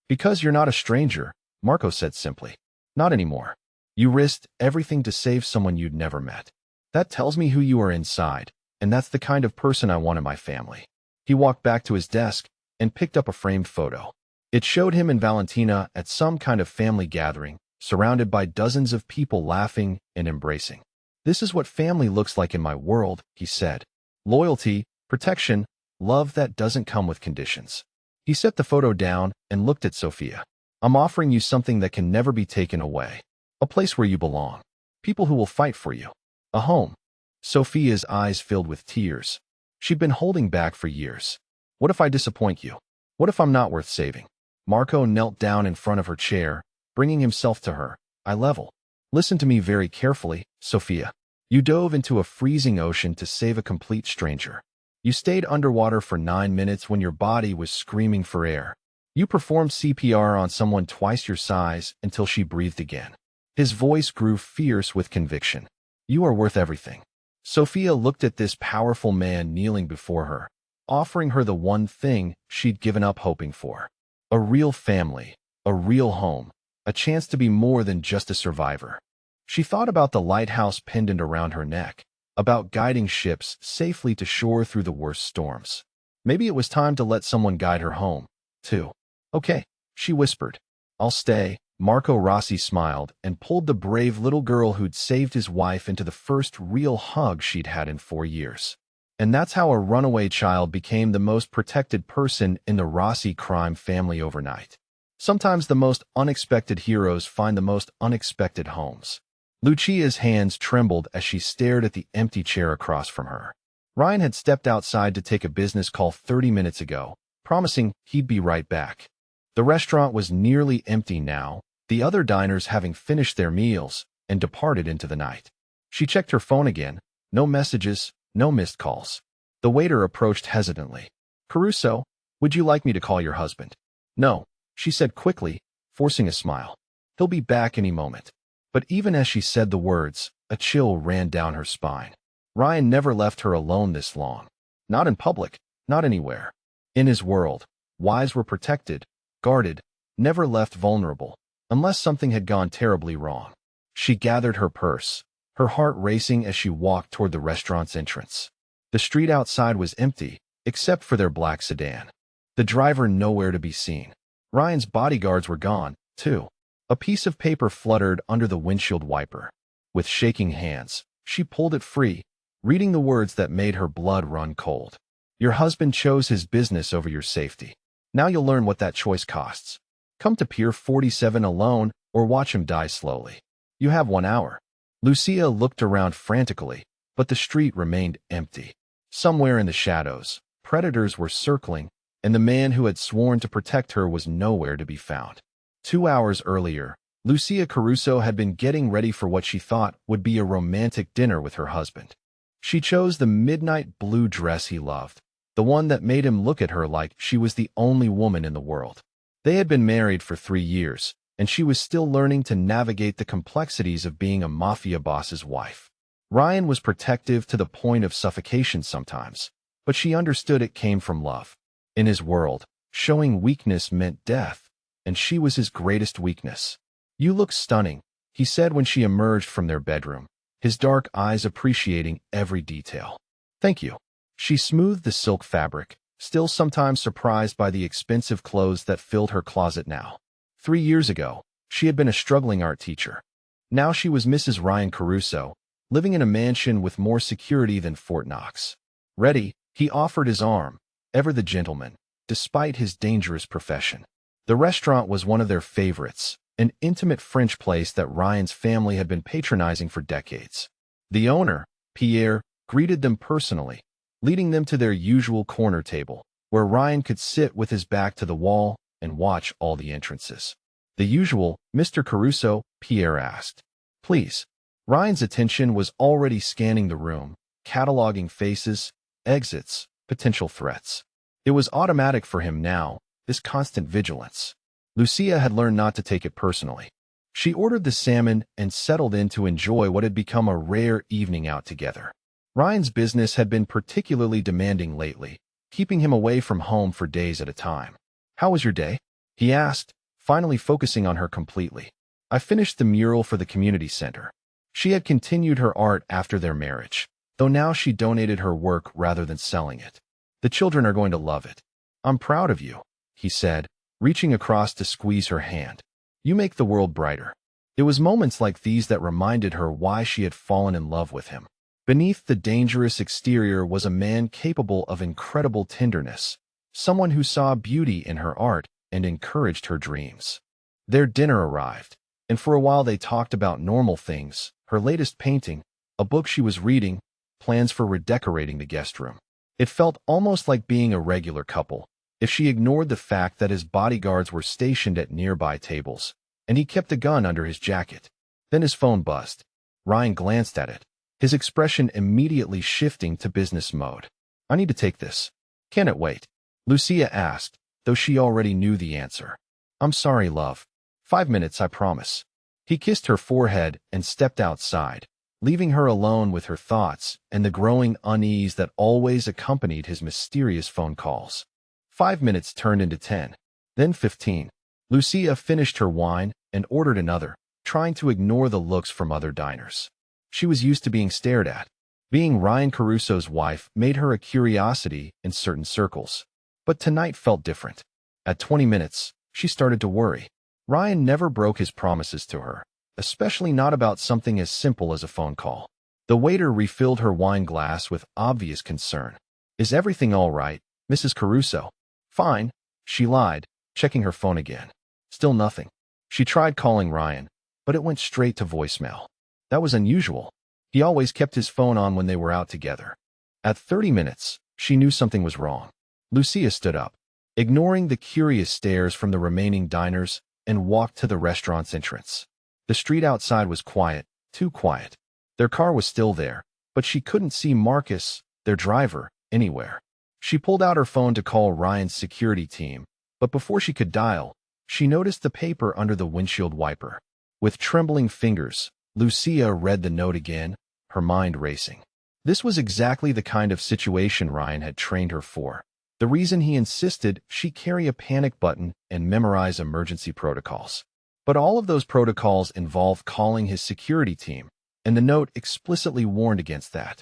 Because you're not a stranger, Marco said simply. Not anymore. You risked everything to save someone you'd never met. That tells me who you are inside, and that's the kind of person I want in my family. He walked back to his desk and picked up a framed photo. It showed him and Valentina at some kind of family gathering, surrounded by dozens of people laughing and embracing. This is what family looks like in my world, he said. Loyalty, protection, love that doesn't come with conditions. He set the photo down and looked at Sophia. I'm offering you something that can never be taken away. A place where you belong. People who will fight for you. A home. Sophia's eyes filled with tears. She'd been holding back for years. What if I disappoint you? What if I'm not worth saving? Marco knelt down in front of her chair, bringing himself to her. Eye level. Listen to me very carefully, Sophia. You dove into a freezing ocean to save a complete stranger. You stayed underwater for 9 minutes when your body was screaming for air. You performed CPR on someone twice your size until she breathed again. His voice grew fierce with conviction. You are worth everything. Sophia looked at this powerful man kneeling before her, offering her the one thing she'd given up hoping for. A real family, a real home, a chance to be more than just a survivor. She thought about the lighthouse pendant around her neck, about guiding ships safely to shore through the worst storms. Maybe it was time to let someone guide her home, too. Okay, she whispered. I'll stay. Marco Rossi smiled and pulled the brave little girl who'd saved his wife into the first real hug she'd had in 4 years. And that's how a runaway child became the most protected person in the Rossi crime family overnight. Sometimes the most unexpected heroes find the most unexpected homes. Lucia's hands trembled as she stared at the empty chair across from her. Ryan had stepped outside to take a business call 30 minutes ago, promising he'd be right back. The restaurant was nearly empty now, the other diners having finished their meals and departed into the night. She checked her phone again. No messages, no missed calls. The waiter approached hesitantly. Caruso, would you like me to call your husband? No, she said quickly, forcing a smile. He'll be back any moment. But even as she said the words, a chill ran down her spine. Ryan never left her alone this long. Not in public, not anywhere. In his world, wives were protected, guarded, never left vulnerable, unless something had gone terribly wrong. She gathered her purse, her heart racing as she walked toward the restaurant's entrance. The street outside was empty, except for their black sedan. The driver nowhere to be seen. Ryan's bodyguards were gone, too. A piece of paper fluttered under the windshield wiper. With shaking hands, she pulled it free, reading the words that made her blood run cold. Your husband chose his business over your safety. Now you'll learn what that choice costs. Come to Pier 47 alone or watch him die slowly. You have 1 hour. Lucia looked around frantically, but the street remained empty. Somewhere in the shadows, predators were circling, and the man who had sworn to protect her was nowhere to be found. 2 hours earlier, Lucia Caruso had been getting ready for what she thought would be a romantic dinner with her husband. She chose the midnight blue dress he loved, the one that made him look at her like she was the only woman in the world. They had been married for 3 years, and she was still learning to navigate the complexities of being a mafia boss's wife. Ryan was protective to the point of suffocation sometimes, but she understood it came from love. In his world, showing weakness meant death, and she was his greatest weakness. You look stunning, he said when she emerged from their bedroom, his dark eyes appreciating every detail. Thank you. She smoothed the silk fabric, still sometimes surprised by the expensive clothes that filled her closet now. 3 years ago, she had been a struggling art teacher. Now she was Mrs. Ryan Caruso, living in a mansion with more security than Fort Knox. Ready, he offered his arm, ever the gentleman, despite his dangerous profession. The restaurant was one of their favorites, an intimate French place that Ryan's family had been patronizing for decades. The owner, Pierre, greeted them personally, leading them to their usual corner table, where Ryan could sit with his back to the wall and watch all the entrances. The usual, Mr. Caruso, Pierre asked. Please. Ryan's attention was already scanning the room, cataloging faces, exits, potential threats. It was automatic for him now, this constant vigilance. Lucia had learned not to take it personally. She ordered the salmon and settled in to enjoy what had become a rare evening out together. Ryan's business had been particularly demanding lately, keeping him away from home for days at a time. How was your day? He asked, finally focusing on her completely. I finished the mural for the community center. She had continued her art after their marriage, though now she donated her work rather than selling it. The children are going to love it. I'm proud of you, he said, reaching across to squeeze her hand. You make the world brighter. It was moments like these that reminded her why she had fallen in love with him. Beneath the dangerous exterior was a man capable of incredible tenderness, someone who saw beauty in her art and encouraged her dreams. Their dinner arrived, and for a while they talked about normal things, her latest painting, a book she was reading, plans for redecorating the guest room. It felt almost like being a regular couple, if she ignored the fact that his bodyguards were stationed at nearby tables, and he kept a gun under his jacket. Then his phone buzzed. Ryan glanced at it, his expression immediately shifting to business mode. I need to take this. Can it wait? Lucia asked, though she already knew the answer. I'm sorry, love. 5 minutes, I promise. He kissed her forehead and stepped outside, leaving her alone with her thoughts and the growing unease that always accompanied his mysterious phone calls. 5 minutes turned into 10, then 15. Lucia finished her wine and ordered another, trying to ignore the looks from other diners. She was used to being stared at. Being Ryan Caruso's wife made her a curiosity in certain circles. But tonight felt different. At 20 minutes, she started to worry. Ryan never broke his promises to her, especially not about something as simple as a phone call. The waiter refilled her wine glass with obvious concern. "Is everything all right, Mrs. Caruso?" "Fine," she lied, checking her phone again. Still nothing. She tried calling Ryan, but it went straight to voicemail. That was unusual. He always kept his phone on when they were out together. At 30 minutes, she knew something was wrong. Lucia stood up, ignoring the curious stares from the remaining diners, and walked to the restaurant's entrance. The street outside was quiet, too quiet. Their car was still there, but she couldn't see Marcus, their driver, anywhere. She pulled out her phone to call Ryan's security team, but before she could dial, she noticed the paper under the windshield wiper. With trembling fingers, Lucia read the note again, her mind racing. This was exactly the kind of situation Ryan had trained her for. The reason he insisted she carry a panic button and memorize emergency protocols. But all of those protocols involved calling his security team, and the note explicitly warned against that.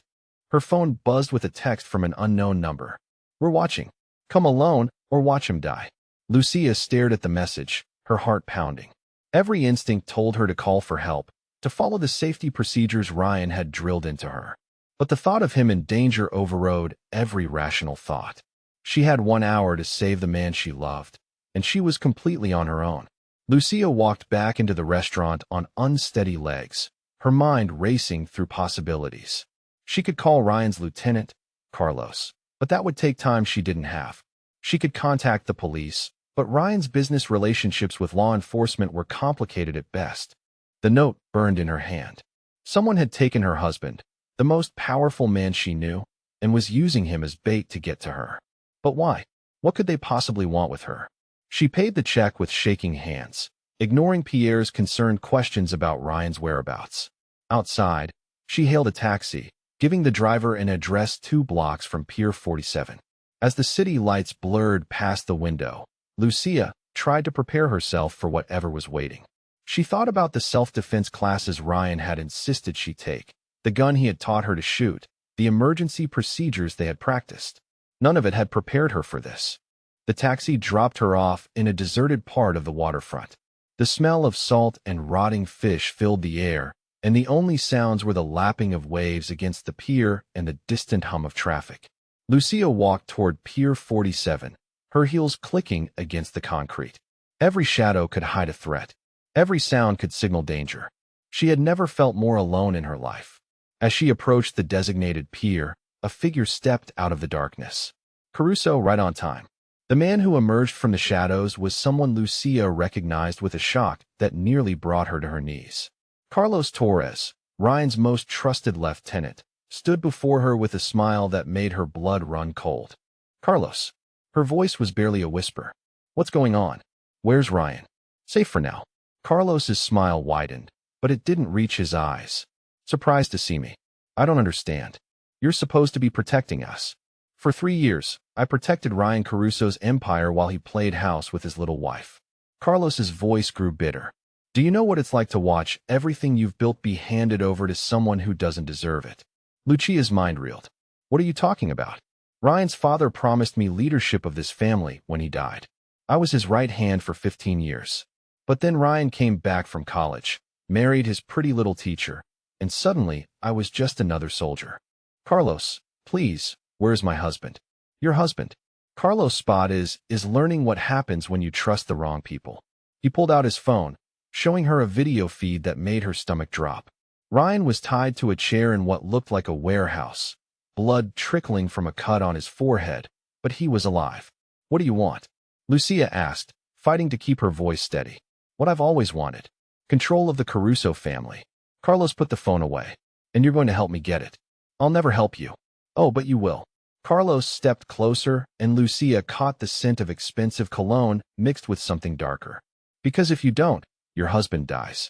Her phone buzzed with a text from an unknown number. "We're watching. Come alone or watch him die." Lucia stared at the message, her heart pounding. Every instinct told her to call for help, to follow the safety procedures Ryan had drilled into her. But the thought of him in danger overrode every rational thought. She had 1 hour to save the man she loved, and she was completely on her own. Lucia walked back into the restaurant on unsteady legs, her mind racing through possibilities. She could call Ryan's lieutenant, Carlos, but that would take time she didn't have. She could contact the police, but Ryan's business relationships with law enforcement were complicated at best. The note burned in her hand. Someone had taken her husband, the most powerful man she knew, and was using him as bait to get to her. But why? What could they possibly want with her? She paid the check with shaking hands, ignoring Pierre's concerned questions about Ryan's whereabouts. Outside, she hailed a taxi, giving the driver an address 2 blocks from Pier 47. As the city lights blurred past the window, Lucia tried to prepare herself for whatever was waiting. She thought about the self-defense classes Ryan had insisted she take, the gun he had taught her to shoot, the emergency procedures they had practiced. None of it had prepared her for this. The taxi dropped her off in a deserted part of the waterfront. The smell of salt and rotting fish filled the air, and the only sounds were the lapping of waves against the pier and the distant hum of traffic. Lucia walked toward Pier 47, her heels clicking against the concrete. Every shadow could hide a threat. Every sound could signal danger. She had never felt more alone in her life. As she approached the designated pier, a figure stepped out of the darkness. Caruso, right on time. The man who emerged from the shadows was someone Lucia recognized with a shock that nearly brought her to her knees. Carlos Torres, Ryan's most trusted lieutenant, stood before her with a smile that made her blood run cold. "Carlos." Her voice was barely a whisper. "What's going on? Where's Ryan?" "Safe for now." Carlos's smile widened, but it didn't reach his eyes. "Surprised to see me? I don't understand. You're supposed to be protecting us." "For 3 years, I protected Ryan Caruso's empire while he played house with his little wife." Carlos's voice grew bitter. "Do you know what it's like to watch everything you've built be handed over to someone who doesn't deserve it?" Lucia's mind reeled. "What are you talking about? Ryan's father promised me leadership of this family when he died. I was his right hand for 15 years. But then Ryan came back from college, married his pretty little teacher, and suddenly I was just another soldier." "Carlos, please, where's my husband?" "Your husband." Carlos' spot is learning what happens when you trust the wrong people. He pulled out his phone, showing her a video feed that made her stomach drop. Ryan was tied to a chair in what looked like a warehouse, blood trickling from a cut on his forehead, but he was alive. "What do you want?" Lucia asked, fighting to keep her voice steady. "What I've always wanted. Control of the Caruso family." Carlos put the phone away. "And you're going to help me get it." "I'll never help you." "Oh, but you will." Carlos stepped closer, and Lucia caught the scent of expensive cologne mixed with something darker. "Because if you don't, your husband dies."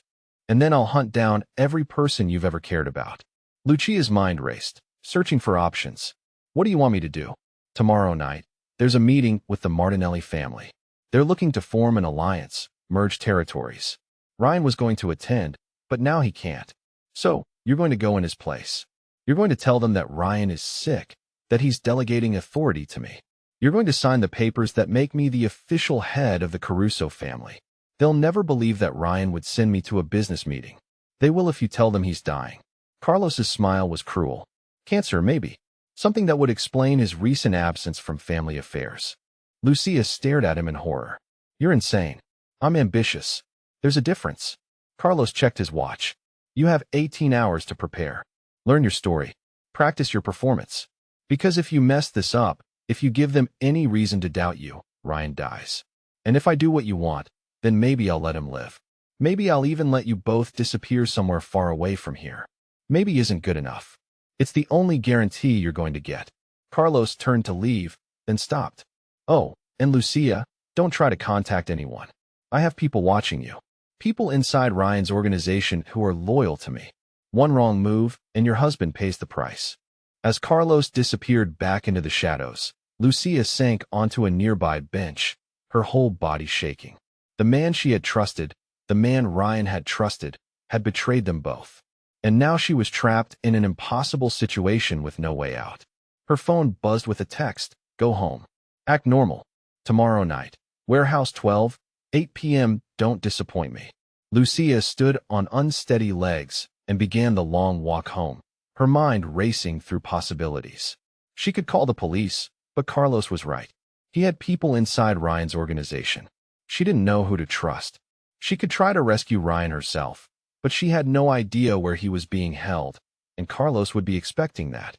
and then I'll hunt down every person you've ever cared about. Lucia's mind raced, searching for options. What do you want me to do? Tomorrow night, there's a meeting with the Martinelli family. They're looking to form an alliance, merge territories. Ryan was going to attend, but now he can't. So, you're going to go in his place. You're going to tell them that Ryan is sick, that he's delegating authority to me. You're going to sign the papers that make me the official head of the Caruso family. They'll never believe that Ryan would send me to a business meeting. They will if you tell them he's dying. Carlos's smile was cruel. Cancer, maybe. Something that would explain his recent absence from family affairs. Lucia stared at him in horror. You're insane. I'm ambitious. There's a difference. Carlos checked his watch. You have 18 hours to prepare. Learn your story. Practice your performance. Because if you mess this up, if you give them any reason to doubt you, Ryan dies. And if I do what you want, then maybe I'll let him live. Maybe I'll even let you both disappear somewhere far away from here. Maybe isn't good enough. It's the only guarantee you're going to get. Carlos turned to leave, then stopped. Oh, and Lucia, don't try to contact anyone. I have people watching you. People inside Ryan's organization who are loyal to me. One wrong move, and your husband pays the price. As Carlos disappeared back into the shadows, Lucia sank onto a nearby bench, her whole body shaking. The man she had trusted, the man Ryan had trusted, had betrayed them both. And now she was trapped in an impossible situation with no way out. Her phone buzzed with a text, go home. Act normal. Tomorrow night. Warehouse 12, 8 p.m. Don't disappoint me. Lucia stood on unsteady legs and began the long walk home, her mind racing through possibilities. She could call the police, but Carlos was right. He had people inside Ryan's organization. She didn't know who to trust. She could try to rescue Ryan herself, but she had no idea where he was being held, and Carlos would be expecting that.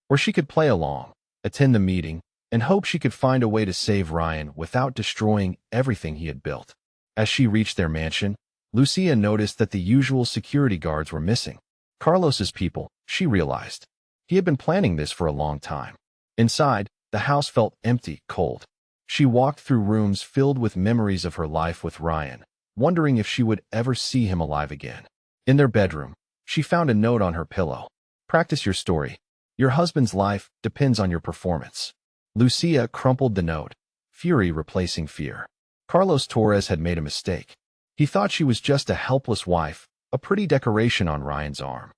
Or she could play along, attend the meeting, and hope she could find a way to save Ryan without destroying everything he had built. As she reached their mansion, Lucia noticed that the usual security guards were missing. Carlos's people, she realized. He had been planning this for a long time. Inside, the house felt empty, cold. She walked through rooms filled with memories of her life with Ryan, wondering if she would ever see him alive again. In their bedroom, she found a note on her pillow. Practice your story. Your husband's life depends on your performance. Lucia crumpled the note, fury replacing fear. Carlos Torres had made a mistake. He thought she was just a helpless wife, a pretty decoration on Ryan's arm.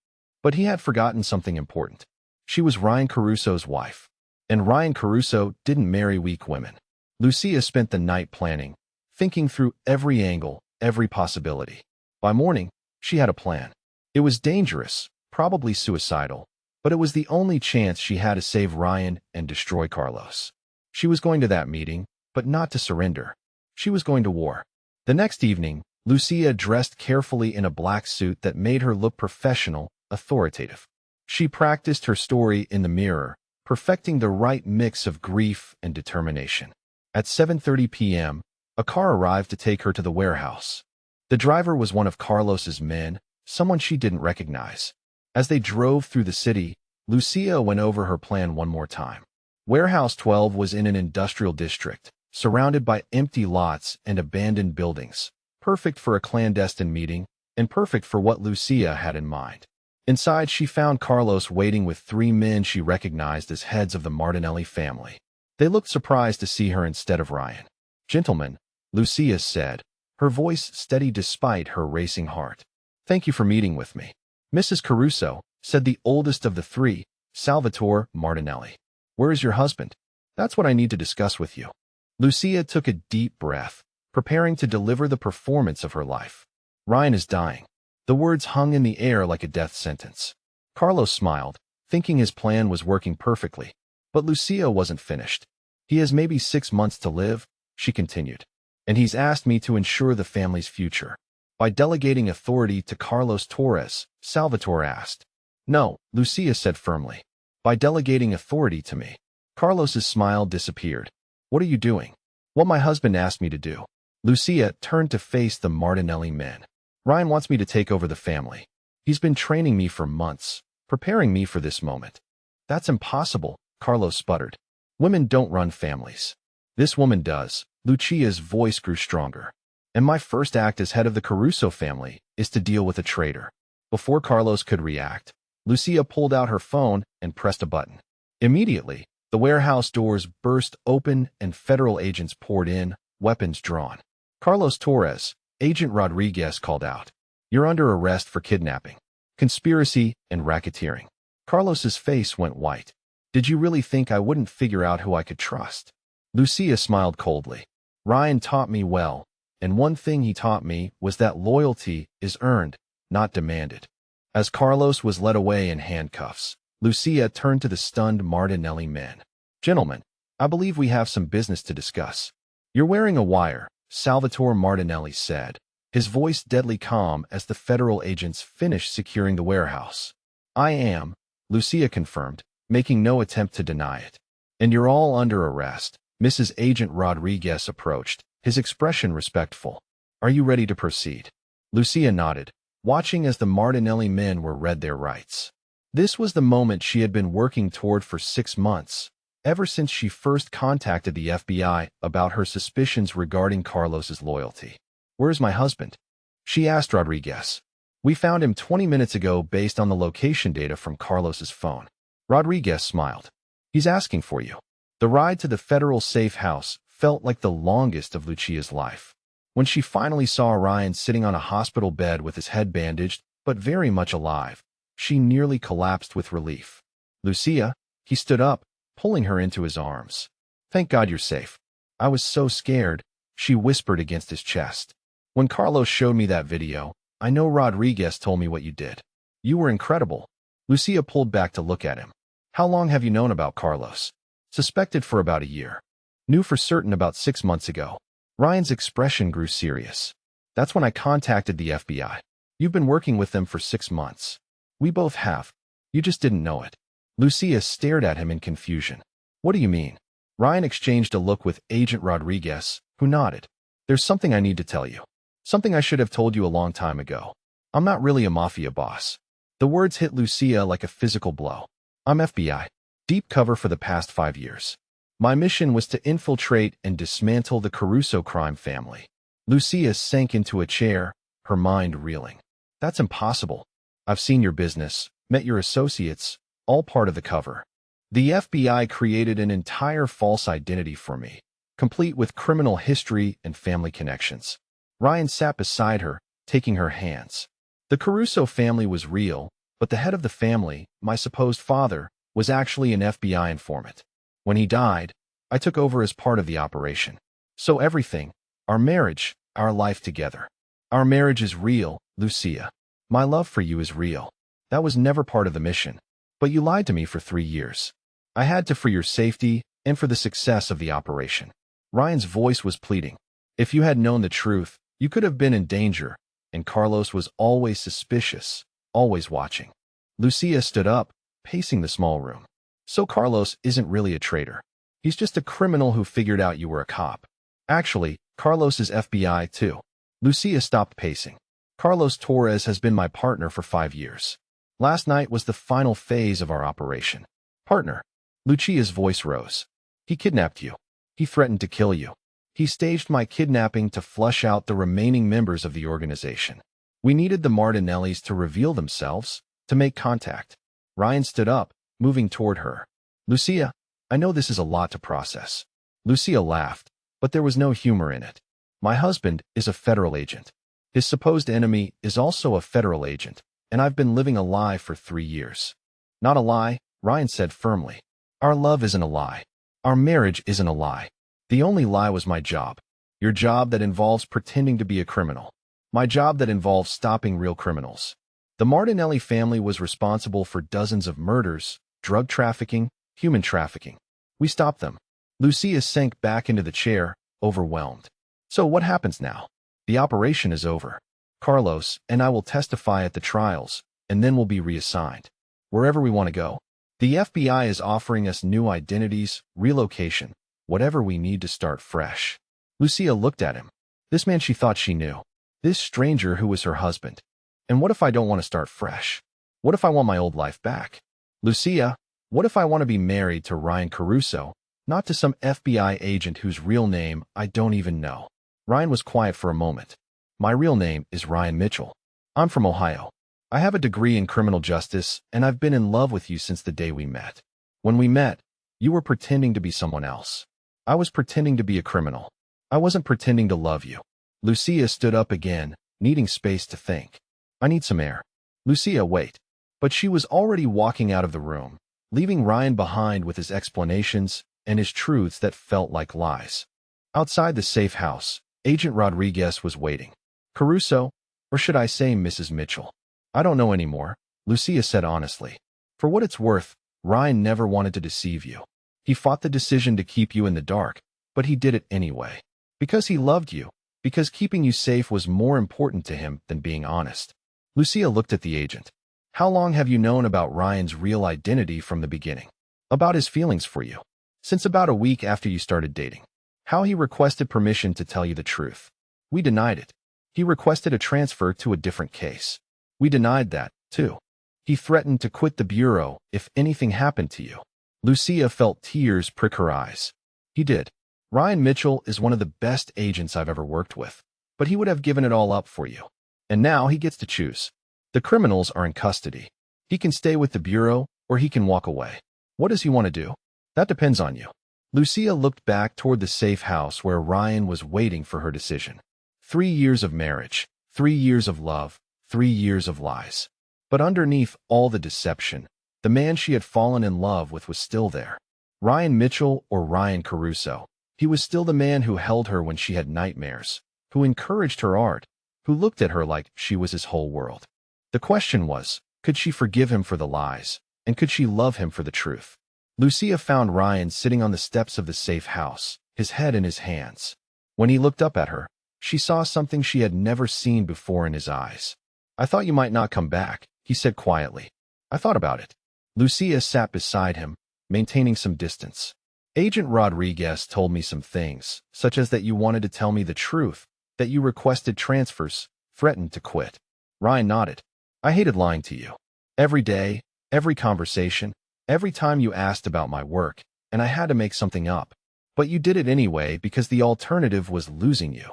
But he had forgotten something important. She was Ryan Caruso's wife. And Ryan Caruso didn't marry weak women. Lucia spent the night planning, thinking through every angle, every possibility. By morning, she had a plan. It was dangerous, probably suicidal, but it was the only chance she had to save Ryan and destroy Carlos. She was going to that meeting, but not to surrender. She was going to war. The next evening, Lucia dressed carefully in a black suit that made her look professional, authoritative. She practiced her story in the mirror, perfecting the right mix of grief and determination. At 7:30 p.m., a car arrived to take her to the warehouse. The driver was one of Carlos's men, someone she didn't recognize. As they drove through the city, Lucia went over her plan one more time. Warehouse 12 was in an industrial district, surrounded by empty lots and abandoned buildings, perfect for a clandestine meeting, and perfect for what Lucia had in mind. Inside, she found Carlos waiting with 3 men she recognized as heads of the Martinelli family. They looked surprised to see her instead of Ryan. Gentlemen, Lucia said, her voice steady despite her racing heart. Thank you for meeting with me. Mrs. Caruso, said the oldest of the 3, Salvatore Martinelli. Where is your husband? That's what I need to discuss with you. Lucia took a deep breath, preparing to deliver the performance of her life. Ryan is dying. The words hung in the air like a death sentence. Carlos smiled, thinking his plan was working perfectly. But Lucia wasn't finished. He has maybe 6 months to live, she continued. And he's asked me to ensure the family's future. By delegating authority to Carlos Torres, Salvatore asked. No, Lucia said firmly. By delegating authority to me. Carlos's smile disappeared. What are you doing? What my husband asked me to do. Lucia turned to face the Martinelli men. Ryan wants me to take over the family. He's been training me for months, preparing me for this moment. That's impossible, Carlos sputtered. Women don't run families. This woman does. Lucia's voice grew stronger. And my first act as head of the Caruso family is to deal with a traitor. Before Carlos could react, Lucia pulled out her phone and pressed a button. Immediately, the warehouse doors burst open and federal agents poured in, weapons drawn. Carlos Torres, Agent Rodriguez called out, "You're under arrest for kidnapping, conspiracy, and racketeering." Carlos's face went white. "Did you really think I wouldn't figure out who I could trust?" Lucia smiled coldly. "Ryan taught me well, and one thing he taught me was that loyalty is earned, not demanded." As Carlos was led away in handcuffs, Lucia turned to the stunned Martinelli men. "Gentlemen, I believe we have some business to discuss." "You're wearing a wire," Salvatore Martinelli said, his voice deadly calm as the federal agents finished securing the warehouse. "I am," Lucia confirmed, making no attempt to deny it. "And you're all under arrest." Mrs. Agent Rodriguez approached, his expression respectful. "Are you ready to proceed?" Lucia nodded, watching as the Martinelli men were read their rights. This was the moment she had been working toward for 6 months, ever since she first contacted the FBI about her suspicions regarding Carlos's loyalty. "Where's my husband?" she asked Rodriguez. "We found him 20 minutes ago based on the location data from Carlos's phone." Rodriguez smiled. "He's asking for you." The ride to the federal safe house felt like the longest of Lucia's life. When she finally saw Ryan sitting on a hospital bed with his head bandaged, but very much alive, she nearly collapsed with relief. "Lucia," he stood up, pulling her into his arms. "Thank God you're safe." "I was so scared," she whispered against his chest. "When Carlos showed me that video, I know Rodriguez told me what you did. You were incredible." Lucia pulled back to look at him. "How long have you known about Carlos?" "Suspected for about a year. Knew for certain about 6 months ago." Ryan's expression grew serious. "That's when I contacted the FBI. You've been working with them for 6 months. We both have. You just didn't know it." Lucia stared at him in confusion. "What do you mean?" Ryan exchanged a look with Agent Rodriguez, who nodded. "There's something I need to tell you. Something I should have told you a long time ago. I'm not really a Mafia boss." The words hit Lucia like a physical blow. "I'm FBI. Deep cover for the past 5 years. My mission was to infiltrate and dismantle the Caruso crime family." Lucia sank into a chair, her mind reeling. "That's impossible. I've seen your business, met your associates, all part of the cover. The FBI created an entire false identity for me, complete with criminal history and family connections." Ryan sat beside her, taking her hands. "The Caruso family was real, but the head of the family, my supposed father, was actually an FBI informant. When he died, I took over as part of the operation. So everything, our marriage, our life together. Our marriage is real, Lucia. My love for you is real. That was never part of the mission. But you lied to me for 3 years. I had to for your safety and for the success of the operation." Ryan's voice was pleading. "If you had known the truth, you could have been in danger, and Carlos was always suspicious, always watching." Lucia stood up, pacing the small room. "So Carlos isn't really a traitor. He's just a criminal who figured out you were a cop. Actually, Carlos is FBI too." Lucia stopped pacing. "Carlos Torres has been my partner for 5 years. Last night was the final phase of our operation." "Partner?" Lucia's voice rose. "He kidnapped you. He threatened to kill you. He staged my kidnapping to flush out the remaining members of the organization. We needed the Martinellis to reveal themselves, to make contact." Ryan stood up, moving toward her. "Lucia, I know this is a lot to process." Lucia laughed, but there was no humor in it. "My husband is a federal agent. His supposed enemy is also a federal agent, and I've been living a lie for 3 years." "Not a lie," Ryan said firmly. "Our love isn't a lie. Our marriage isn't a lie. The only lie was my job. Your job that involves pretending to be a criminal. My job that involves stopping real criminals. The Martinelli family was responsible for dozens of murders, drug trafficking, human trafficking. We stopped them." Lucia sank back into the chair, overwhelmed. "So what happens now?" "The operation is over. Carlos and I will testify at the trials, and then we'll be reassigned. Wherever we want to go. The FBI is offering us new identities, relocation, whatever we need to start fresh." Lucia looked at him. This man she thought she knew. This stranger who was her husband. "And what if I don't want to start fresh? What if I want my old life back?" "Lucia, what if I want to be married to Ryan Caruso, not to some FBI agent whose real name I don't even know?" Ryan was quiet for a moment. "My real name is Ryan Mitchell." I'm from Ohio. I have a degree in criminal justice, and I've been in love with you since the day we met. When we met, you were pretending to be someone else. I was pretending to be a criminal. I wasn't pretending to love you. Lucia stood up again, needing space to think. I need some air. Lucia, wait. But she was already walking out of the room, leaving Ryan behind with his explanations and his truths that felt like lies. Outside the safe house, Agent Rodriguez was waiting. Caruso, or should I say Mrs. Mitchell? I don't know anymore, Lucia said honestly. For what it's worth, Ryan never wanted to deceive you. He fought the decision to keep you in the dark, but he did it anyway. Because he loved you, because keeping you safe was more important to him than being honest. Lucia looked at the agent. How long have you known about Ryan's real identity from the beginning? About his feelings for you? Since about a week after you started dating. How he requested permission to tell you the truth. We denied it. He requested a transfer to a different case. We denied that, too. He threatened to quit the bureau if anything happened to you. Lucia felt tears prick her eyes. He did. Ryan Mitchell is one of the best agents I've ever worked with, but he would have given it all up for you. And now he gets to choose. The criminals are in custody. He can stay with the bureau, or he can walk away. What does he want to do? That depends on you. Lucia looked back toward the safe house where Ryan was waiting for her decision. 3 years of marriage, 3 years of love, 3 years of lies. But underneath all the deception, the man she had fallen in love with was still there. Ryan Mitchell or Ryan Caruso. He was still the man who held her when she had nightmares, who encouraged her art, who looked at her like she was his whole world. The question was, could she forgive him for the lies, and could she love him for the truth? Lucia found Ryan sitting on the steps of the safe house, his head in his hands. When he looked up at her, she saw something she had never seen before in his eyes. I thought you might not come back, he said quietly. I thought about it. Lucia sat beside him, maintaining some distance. Agent Rodriguez told me some things, such as that you wanted to tell me the truth, that you requested transfers, threatened to quit. Ryan nodded. I hated lying to you. Every day, every conversation, every time you asked about my work, and I had to make something up. But you did it anyway because the alternative was losing you.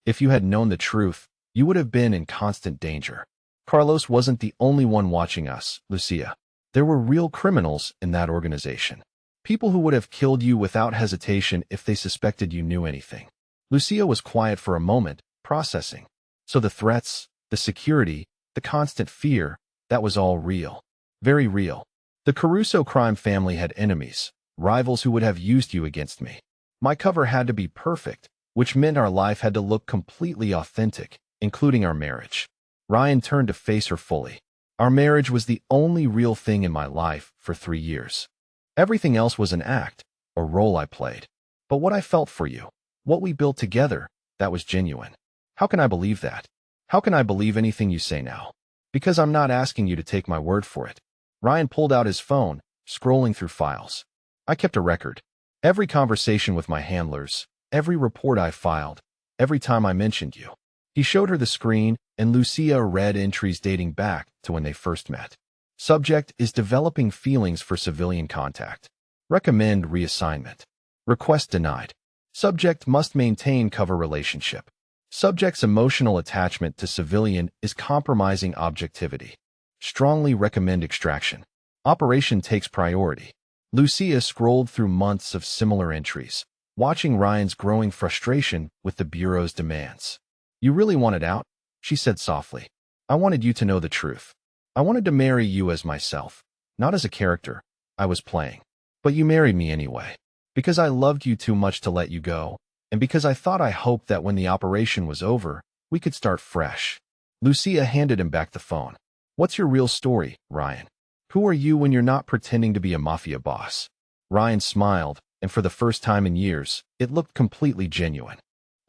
If you had known the truth, you would have been in constant danger. Carlos wasn't the only one watching us, Lucia. There were real criminals in that organization. People who would have killed you without hesitation if they suspected you knew anything. Lucia was quiet for a moment, processing. So the threats, the security, the constant fear, that was all real. Very real. The Caruso crime family had enemies, rivals who would have used you against me. My cover had to be perfect, which meant our life had to look completely authentic, including our marriage. Ryan turned to face her fully. Our marriage was the only real thing in my life for 3 years. Everything else was an act, a role I played. But what I felt for you, what we built together, that was genuine. How can I believe that? How can I believe anything you say now? Because I'm not asking you to take my word for it. Ryan pulled out his phone, scrolling through files. I kept a record. Every conversation with my handlers, every report I filed, every time I mentioned you. He showed her the screen, and Lucia read entries dating back to when they first met. Subject is developing feelings for civilian contact. Recommend reassignment. Request denied. Subject must maintain cover relationship. Subject's emotional attachment to civilian is compromising objectivity. Strongly recommend extraction. Operation takes priority. Lucia scrolled through months of similar entries, watching Ryan's growing frustration with the Bureau's demands. You really wanted out? She said softly. I wanted you to know the truth. I wanted to marry you as myself, not as a character I was playing. But you married me anyway, because I loved you too much to let you go, and because I hoped that when the operation was over, we could start fresh. Lucia handed him back the phone. What's your real story, Ryan? Who are you when you're not pretending to be a mafia boss? Ryan smiled, and for the first time in years, it looked completely genuine.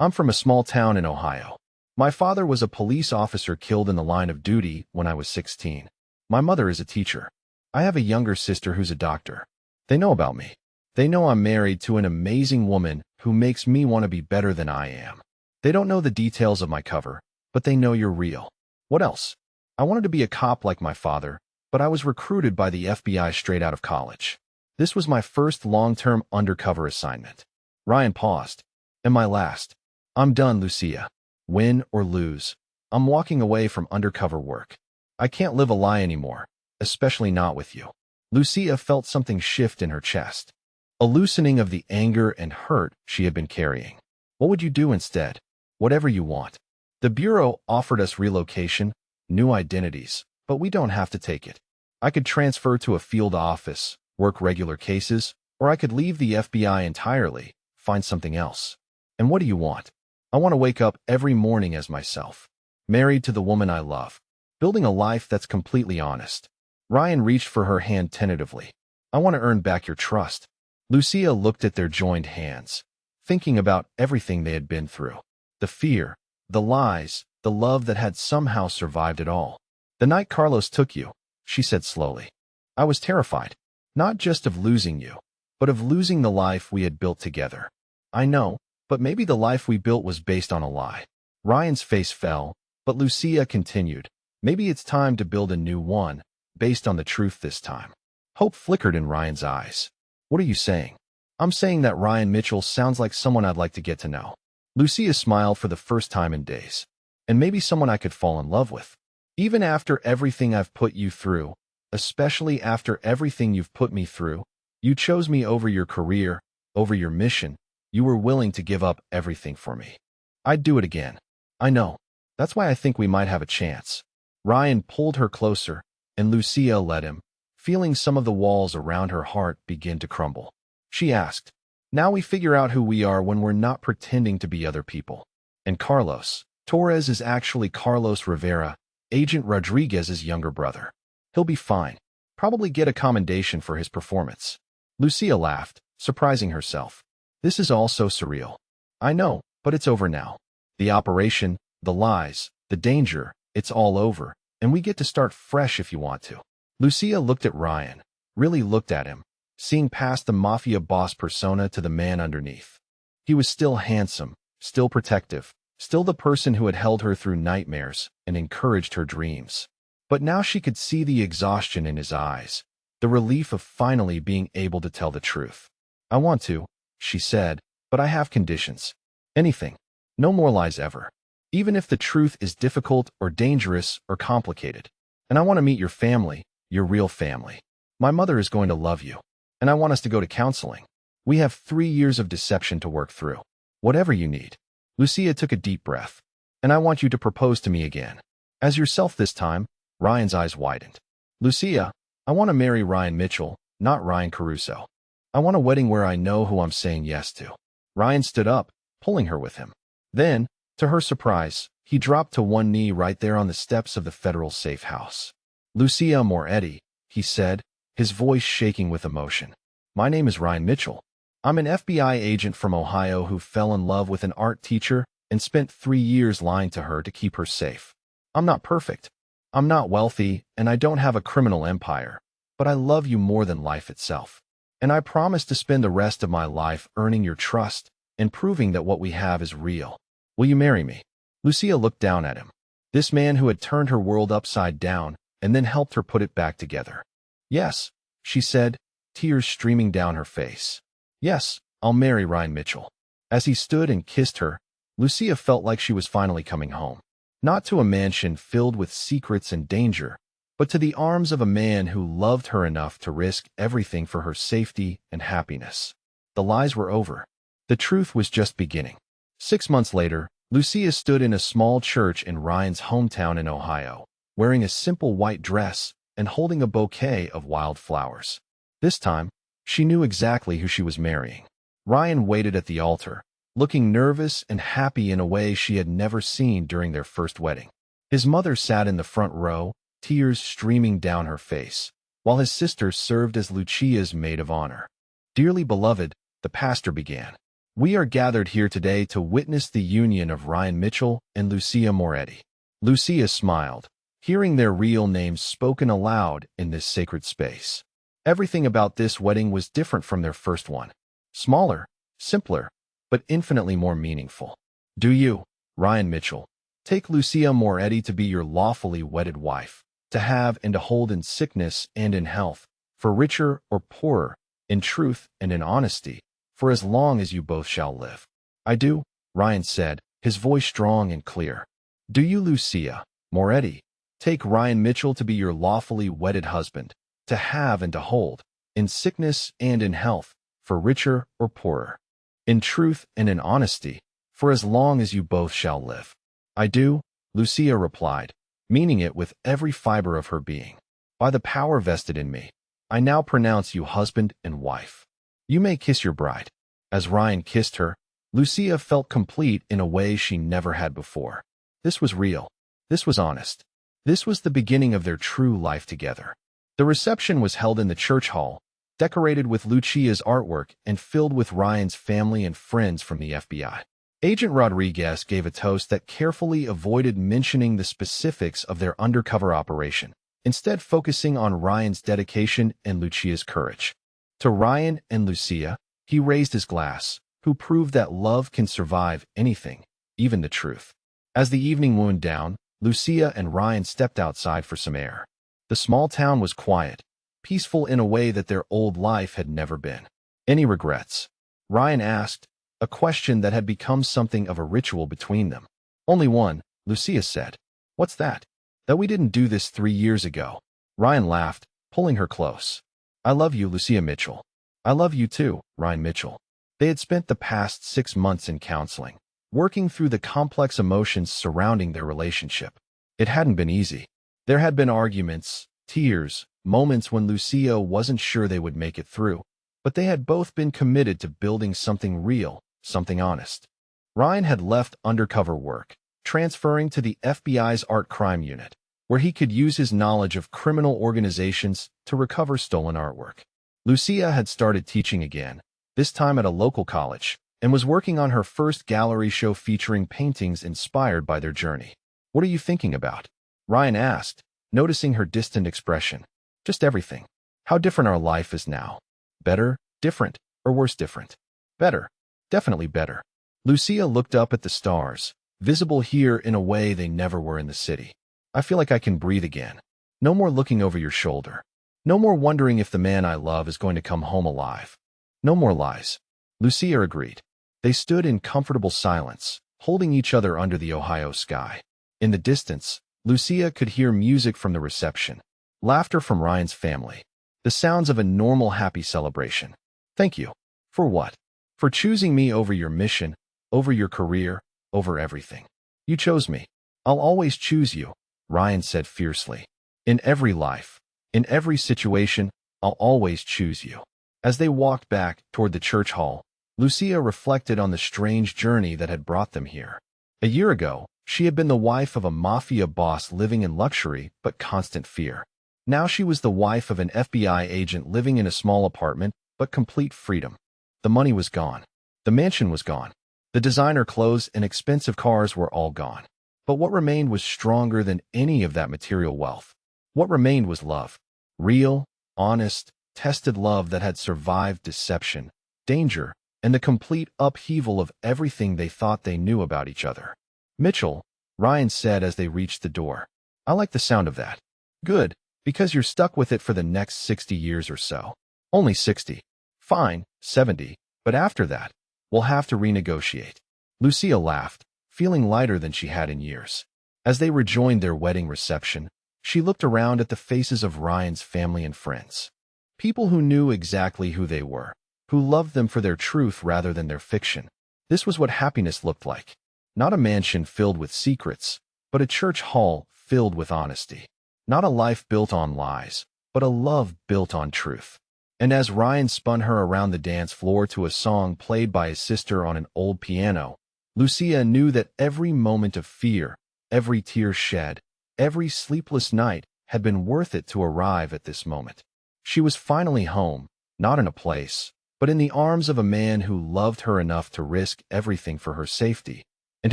I'm from a small town in Ohio. My father was a police officer killed in the line of duty when I was 16. My mother is a teacher. I have a younger sister who's a doctor. They know about me. They know I'm married to an amazing woman who makes me want to be better than I am. They don't know the details of my cover, but they know you're real. What else? I wanted to be a cop like my father, but I was recruited by the FBI straight out of college. This was my first long-term undercover assignment. Ryan paused. And my last. I'm done, Lucia. Win or lose. I'm walking away from undercover work. I can't live a lie anymore, especially not with you. Lucia felt something shift in her chest, a loosening of the anger and hurt she had been carrying. What would you do instead? Whatever you want. The Bureau offered us relocation, new identities, but we don't have to take it. I could transfer to a field office, work regular cases, or I could leave the FBI entirely, find something else. And what do you want? I want to wake up every morning as myself, married to the woman I love, building a life that's completely honest. Ryan reached for her hand tentatively. I want to earn back your trust. Lucia looked at their joined hands, thinking about everything they had been through. The fear, the lies, the love that had somehow survived it all. The night Carlos took you, she said slowly. I was terrified, not just of losing you, but of losing the life we had built together. I know, but maybe the life we built was based on a lie. Ryan's face fell, but Lucia continued. Maybe it's time to build a new one, based on the truth this time. Hope flickered in Ryan's eyes. What are you saying? I'm saying that Ryan Mitchell sounds like someone I'd like to get to know. Lucia smiled for the first time in days. And maybe someone I could fall in love with. Even after everything I've put you through, especially after everything you've put me through, you chose me over your career, over your mission. You were willing to give up everything for me. I'd do it again. I know. That's why I think we might have a chance. Ryan pulled her closer, and Lucia let him, feeling some of the walls around her heart begin to crumble. She asked, now we figure out who we are when we're not pretending to be other people. And Carlos Torres is actually Carlos Rivera, Agent Rodriguez's younger brother. He'll be fine. Probably get a commendation for his performance. Lucia laughed, surprising herself. This is all so surreal. I know, but it's over now. The operation, the lies, the danger, it's all over, and we get to start fresh if you want to. Lucia looked at Ryan, really looked at him, seeing past the Mafia boss persona to the man underneath. He was still handsome, still protective, still the person who had held her through nightmares and encouraged her dreams. But now she could see the exhaustion in his eyes, the relief of finally being able to tell the truth. I want to, she said, but I have conditions. Anything. No more lies ever. Even if the truth is difficult or dangerous or complicated. And I want to meet your family, your real family. My mother is going to love you. And I want us to go to counseling. We have 3 years of deception to work through. Whatever you need. Lucia took a deep breath. And I want you to propose to me again. As yourself this time. Ryan's eyes widened. Lucia, I want to marry Ryan Mitchell, not Ryan Caruso. I want a wedding where I know who I'm saying yes to. Ryan stood up, pulling her with him. Then, to her surprise, he dropped to one knee right there on the steps of the federal safe house. Lucia Moretti, he said, his voice shaking with emotion. My name is Ryan Mitchell. I'm an FBI agent from Ohio who fell in love with an art teacher and spent 3 years lying to her to keep her safe. I'm not perfect. I'm not wealthy, and I don't have a criminal empire, but I love you more than life itself. And I promise to spend the rest of my life earning your trust and proving that what we have is real. Will you marry me? Lucia looked down at him. This man who had turned her world upside down and then helped her put it back together. Yes, she said, tears streaming down her face. Yes, I'll marry Ryan Mitchell. As he stood and kissed her, Lucia felt like she was finally coming home. Not to a mansion filled with secrets and danger, but to the arms of a man who loved her enough to risk everything for her safety and happiness. The lies were over. The truth was just beginning. 6 months later, Lucia stood in a small church in Ryan's hometown in Ohio, wearing a simple white dress and holding a bouquet of wild flowers. This time, she knew exactly who she was marrying. Ryan waited at the altar, looking nervous and happy in a way she had never seen during their first wedding. His mother sat in the front row, tears streaming down her face, while his sister served as Lucia's maid of honor. Dearly beloved, the pastor began. We are gathered here today to witness the union of Ryan Mitchell and Lucia Moretti. Lucia smiled, hearing their real names spoken aloud in this sacred space. Everything about this wedding was different from their first one. Smaller, simpler, but infinitely more meaningful. Do you, Ryan Mitchell, take Lucia Moretti to be your lawfully wedded wife, to have and to hold in sickness and in health, for richer or poorer, in truth and in honesty, for as long as you both shall live? I do, Ryan said, his voice strong and clear. Do you, Lucia Moretti, take Ryan Mitchell to be your lawfully wedded husband, to have and to hold, in sickness and in health, for richer or poorer, in truth and in honesty, for as long as you both shall live? I do, Lucia replied, meaning it with every fiber of her being. By the power vested in me, I now pronounce you husband and wife. You may kiss your bride. As Ryan kissed her, Lucia felt complete in a way she never had before. This was real. This was honest. This was the beginning of their true life together. The reception was held in the church hall, decorated with Lucia's artwork and filled with Ryan's family and friends from the FBI. Agent Rodriguez gave a toast that carefully avoided mentioning the specifics of their undercover operation, instead focusing on Ryan's dedication and Lucia's courage. To Ryan and Lucia, he raised his glass, who proved that love can survive anything, even the truth. As the evening wound down, Lucia and Ryan stepped outside for some air. The small town was quiet, peaceful in a way that their old life had never been. Any regrets? Ryan asked, a question that had become something of a ritual between them. Only one, Lucia said. What's that? That we didn't do this 3 years ago. Ryan laughed, pulling her close. I love you, Lucia Mitchell. I love you too, Ryan Mitchell. They had spent the past 6 months in counseling, working through the complex emotions surrounding their relationship. It hadn't been easy. There had been arguments, tears, moments when Lucia wasn't sure they would make it through, but they had both been committed to building something real, something honest. Ryan had left undercover work, transferring to the FBI's art crime unit, where he could use his knowledge of criminal organizations to recover stolen artwork. Lucia had started teaching again, this time at a local college, and was working on her first gallery show featuring paintings inspired by their journey. What are you thinking about? Ryan asked, noticing her distant expression. Just everything. How different our life is now. Better, different, or worse different? Better. Definitely better. Lucia looked up at the stars, visible here in a way they never were in the city. I feel like I can breathe again. No more looking over your shoulder. No more wondering if the man I love is going to come home alive. No more lies. Lucia agreed. They stood in comfortable silence, holding each other under the Ohio sky. In the distance, Lucia could hear music from the reception, laughter from Ryan's family, the sounds of a normal happy celebration. Thank you. For what? For choosing me over your mission, over your career, over everything. You chose me. I'll always choose you, Ryan said fiercely. In every life, in every situation, I'll always choose you. As they walked back toward the church hall, Lucia reflected on the strange journey that had brought them here. A year ago, she had been the wife of a Mafia boss living in luxury but constant fear. Now she was the wife of an FBI agent living in a small apartment but complete freedom. The money was gone. The mansion was gone. The designer clothes and expensive cars were all gone. But what remained was stronger than any of that material wealth. What remained was love. Real, honest, tested love that had survived deception, danger, and the complete upheaval of everything they thought they knew about each other. Mitchell, Ryan said as they reached the door. I like the sound of that. Good, because you're stuck with it for the next 60 years or so. Only 60. Fine, 70. But after that, we'll have to renegotiate. Lucia laughed, feeling lighter than she had in years. As they rejoined their wedding reception, she looked around at the faces of Ryan's family and friends. People who knew exactly who they were, who loved them for their truth rather than their fiction. This was what happiness looked like. Not a mansion filled with secrets, but a church hall filled with honesty. Not a life built on lies, but a love built on truth. And as Ryan spun her around the dance floor to a song played by his sister on an old piano, Lucia knew that every moment of fear, every tear shed, every sleepless night had been worth it to arrive at this moment. She was finally home, not in a place, but in the arms of a man who loved her enough to risk everything for her safety, and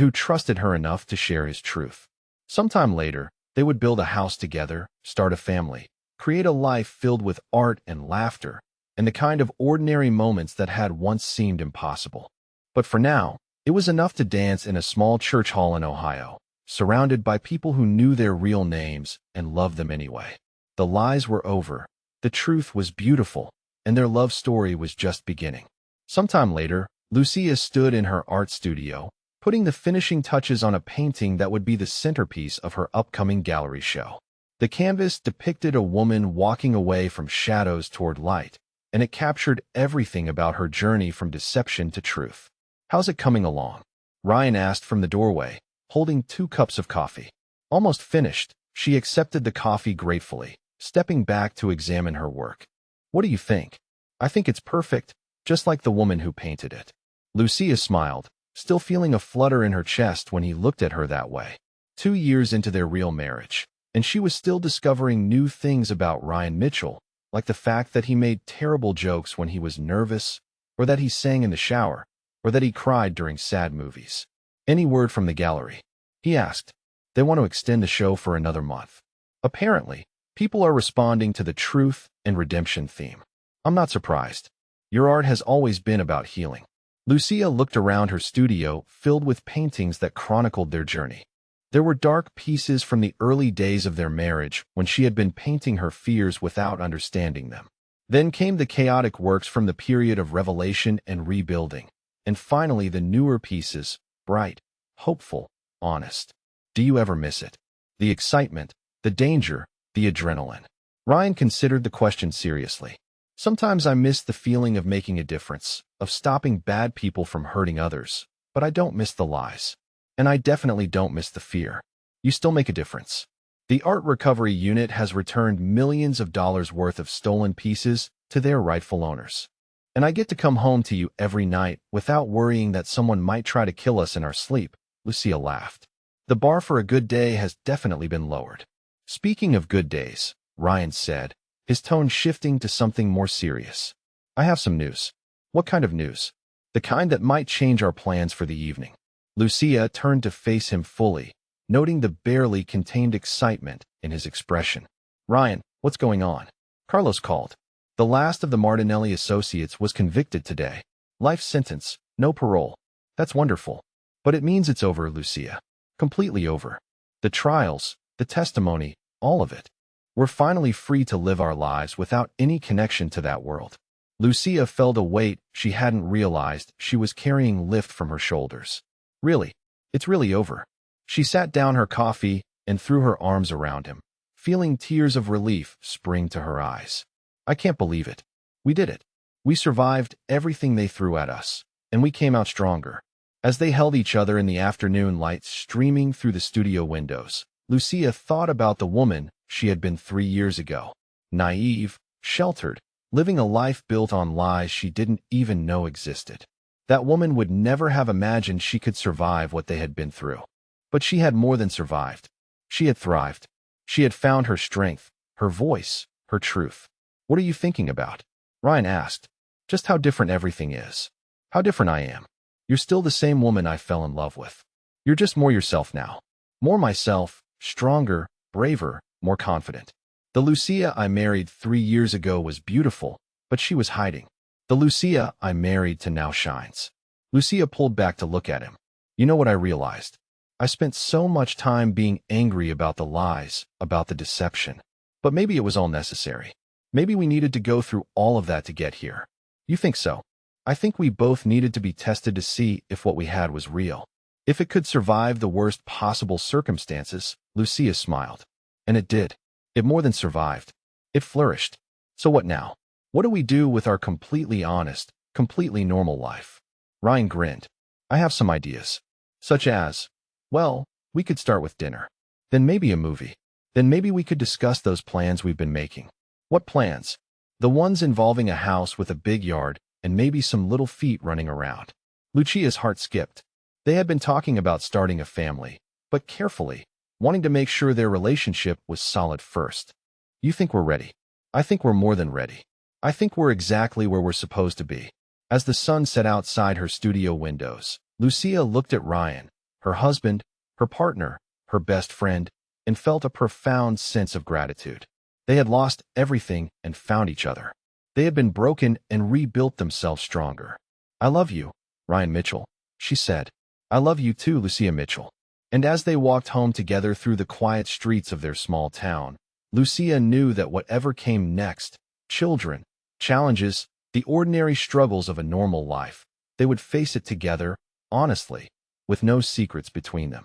who trusted her enough to share his truth. Sometime later, they would build a house together, start a family, create a life filled with art and laughter, and the kind of ordinary moments that had once seemed impossible. But for now, it was enough to dance in a small church hall in Ohio, surrounded by people who knew their real names and loved them anyway. The lies were over, the truth was beautiful, and their love story was just beginning. Sometime later, Lucia stood in her art studio, putting the finishing touches on a painting that would be the centerpiece of her upcoming gallery show. The canvas depicted a woman walking away from shadows toward light, and it captured everything about her journey from deception to truth. "How's it coming along?" Ryan asked from the doorway, holding 2 cups of coffee. Almost finished, she accepted the coffee gratefully, stepping back to examine her work. "What do you think?" "I think it's perfect, just like the woman who painted it." Lucia smiled, still feeling a flutter in her chest when he looked at her that way. 2 years into their real marriage, and she was still discovering new things about Ryan Mitchell, like the fact that he made terrible jokes when he was nervous, or that he sang in the shower, or that he cried during sad movies. "Any word from the gallery?" he asked. "They want to extend the show for another month. Apparently, people are responding to the truth and redemption theme." "I'm not surprised. Your art has always been about healing." Lucia looked around her studio, filled with paintings that chronicled their journey. There were dark pieces from the early days of their marriage when she had been painting her fears without understanding them. Then came the chaotic works from the period of revelation and rebuilding. And finally the newer pieces, bright, hopeful, honest. Do you ever miss it? The excitement, the danger, the adrenaline. Ryan considered the question seriously. "Sometimes I miss the feeling of making a difference, of stopping bad people from hurting others, but I don't miss the lies. And I definitely don't miss the fear." "You still make a difference." The art recovery unit has returned millions of dollars worth of stolen pieces to their rightful owners. "And I get to come home to you every night without worrying that someone might try to kill us in our sleep," Lucia laughed. "The bar for a good day has definitely been lowered." "Speaking of good days," Ryan said, his tone shifting to something more serious. "I have some news." "What kind of news?" "The kind that might change our plans for the evening." Lucia turned to face him fully, noting the barely contained excitement in his expression. "Ryan, what's going on?" "Carlos called. The last of the Martinelli associates was convicted today. Life sentence, no parole." "That's wonderful. But it means it's over, Lucia. Completely over. The trials, the testimony, all of it. We're finally free to live our lives without any connection to that world." Lucia felt a weight she hadn't realized she was carrying lift from her shoulders. "Really? It's really over." She sat down her coffee and threw her arms around him, feeling tears of relief spring to her eyes. "I can't believe it. We did it. We survived everything they threw at us, and we came out stronger." As they held each other in the afternoon light streaming through the studio windows, Lucia thought about the woman she had been 3 years ago. Naive, sheltered, living a life built on lies she didn't even know existed. That woman would never have imagined she could survive what they had been through. But she had more than survived. She had thrived. She had found her strength, her voice, her truth. "What are you thinking about?" Ryan asked. "Just how different everything is. How different I am. You're still the same woman I fell in love with. You're just more yourself now. More myself, stronger, braver, more confident. The Lucia I married 3 years ago was beautiful, but she was hiding. The Lucia I married to now shines." Lucia pulled back to look at him. "You know what I realized? I spent so much time being angry about the lies, about the deception. But maybe it was all necessary. Maybe we needed to go through all of that to get here." "You think so?" "I think we both needed to be tested to see if what we had was real. If it could survive the worst possible circumstances." Lucia smiled. "And it did. It more than survived. It flourished. So what now? What do we do with our completely honest, completely normal life?" Ryan grinned. "I have some ideas. Such as, well, we could start with dinner. Then maybe a movie. Then maybe we could discuss those plans we've been making." "What plans?" "The ones involving a house with a big yard and maybe some little feet running around." Lucia's heart skipped. They had been talking about starting a family, but carefully, wanting to make sure their relationship was solid first. "You think we're ready?" "I think we're more than ready. I think we're exactly where we're supposed to be." As the sun set outside her studio windows, Lucia looked at Ryan, her husband, her partner, her best friend, and felt a profound sense of gratitude. They had lost everything and found each other. They had been broken and rebuilt themselves stronger. "I love you, Ryan Mitchell," she said. "I love you too, Lucia Mitchell." And as they walked home together through the quiet streets of their small town, Lucia knew that whatever came next, children, challenges, the ordinary struggles of a normal life, they would face it together, honestly, with no secrets between them.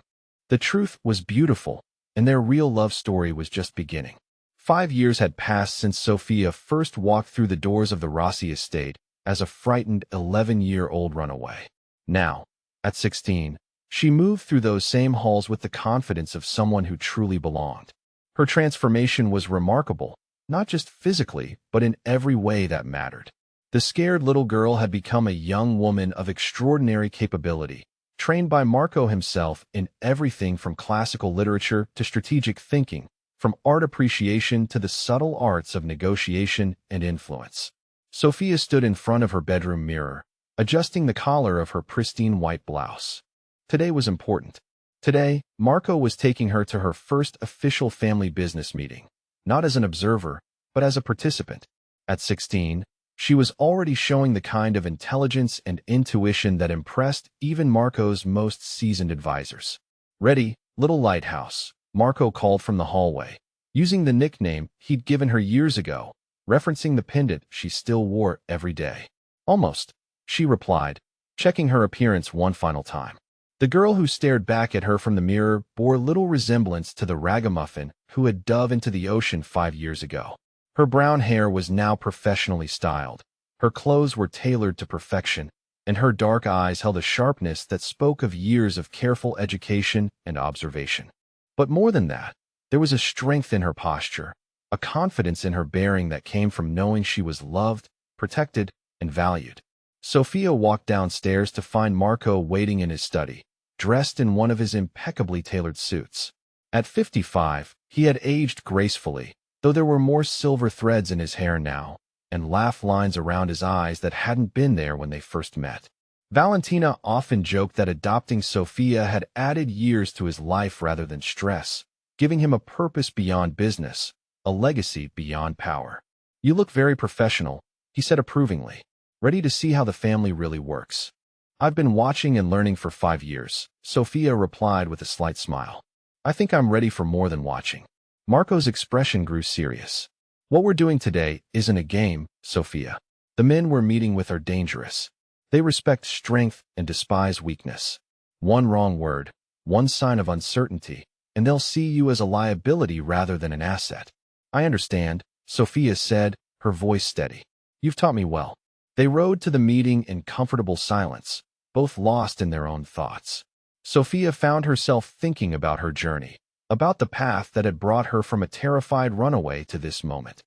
The truth was beautiful, and their real love story was just beginning. 5 years had passed since Sophia first walked through the doors of the Rossi estate as a frightened 11-year-old runaway. Now, at 16, she moved through those same halls with the confidence of someone who truly belonged. Her transformation was remarkable, not just physically, but in every way that mattered. The scared little girl had become a young woman of extraordinary capability, trained by Marco himself in everything from classical literature to strategic thinking, from art appreciation to the subtle arts of negotiation and influence. Sophia stood in front of her bedroom mirror, adjusting the collar of her pristine white blouse. Today was important. Today, Marco was taking her to her first official family business meeting, not as an observer, but as a participant. At 16, she was already showing the kind of intelligence and intuition that impressed even Marco's most seasoned advisors. "Ready, little lighthouse," Marco called from the hallway, using the nickname he'd given her years ago, referencing the pendant she still wore every day. "Almost," she replied, checking her appearance one final time. The girl who stared back at her from the mirror bore little resemblance to the ragamuffin who had dove into the ocean 5 years ago. Her brown hair was now professionally styled, her clothes were tailored to perfection, and her dark eyes held a sharpness that spoke of years of careful education and observation. But more than that, there was a strength in her posture, a confidence in her bearing that came from knowing she was loved, protected, and valued. Sophia walked downstairs to find Marco waiting in his study, dressed in one of his impeccably tailored suits. At 55, he had aged gracefully, though there were more silver threads in his hair now, and laugh lines around his eyes that hadn't been there when they first met. Valentina often joked that adopting Sophia had added years to his life rather than stress, giving him a purpose beyond business, a legacy beyond power. "You look very professional," he said approvingly, ready to see how the family really works. "I've been watching and learning for 5 years," Sophia replied with a slight smile. "I think I'm ready for more than watching." Marco's expression grew serious. "What we're doing today isn't a game, Sophia. The men we're meeting with are dangerous. They respect strength and despise weakness. One wrong word, one sign of uncertainty, and they'll see you as a liability rather than an asset." "I understand," Sophia said, her voice steady. "You've taught me well." They rode to the meeting in comfortable silence, both lost in their own thoughts. Sophia found herself thinking about her journey, about the path that had brought her from a terrified runaway to this moment.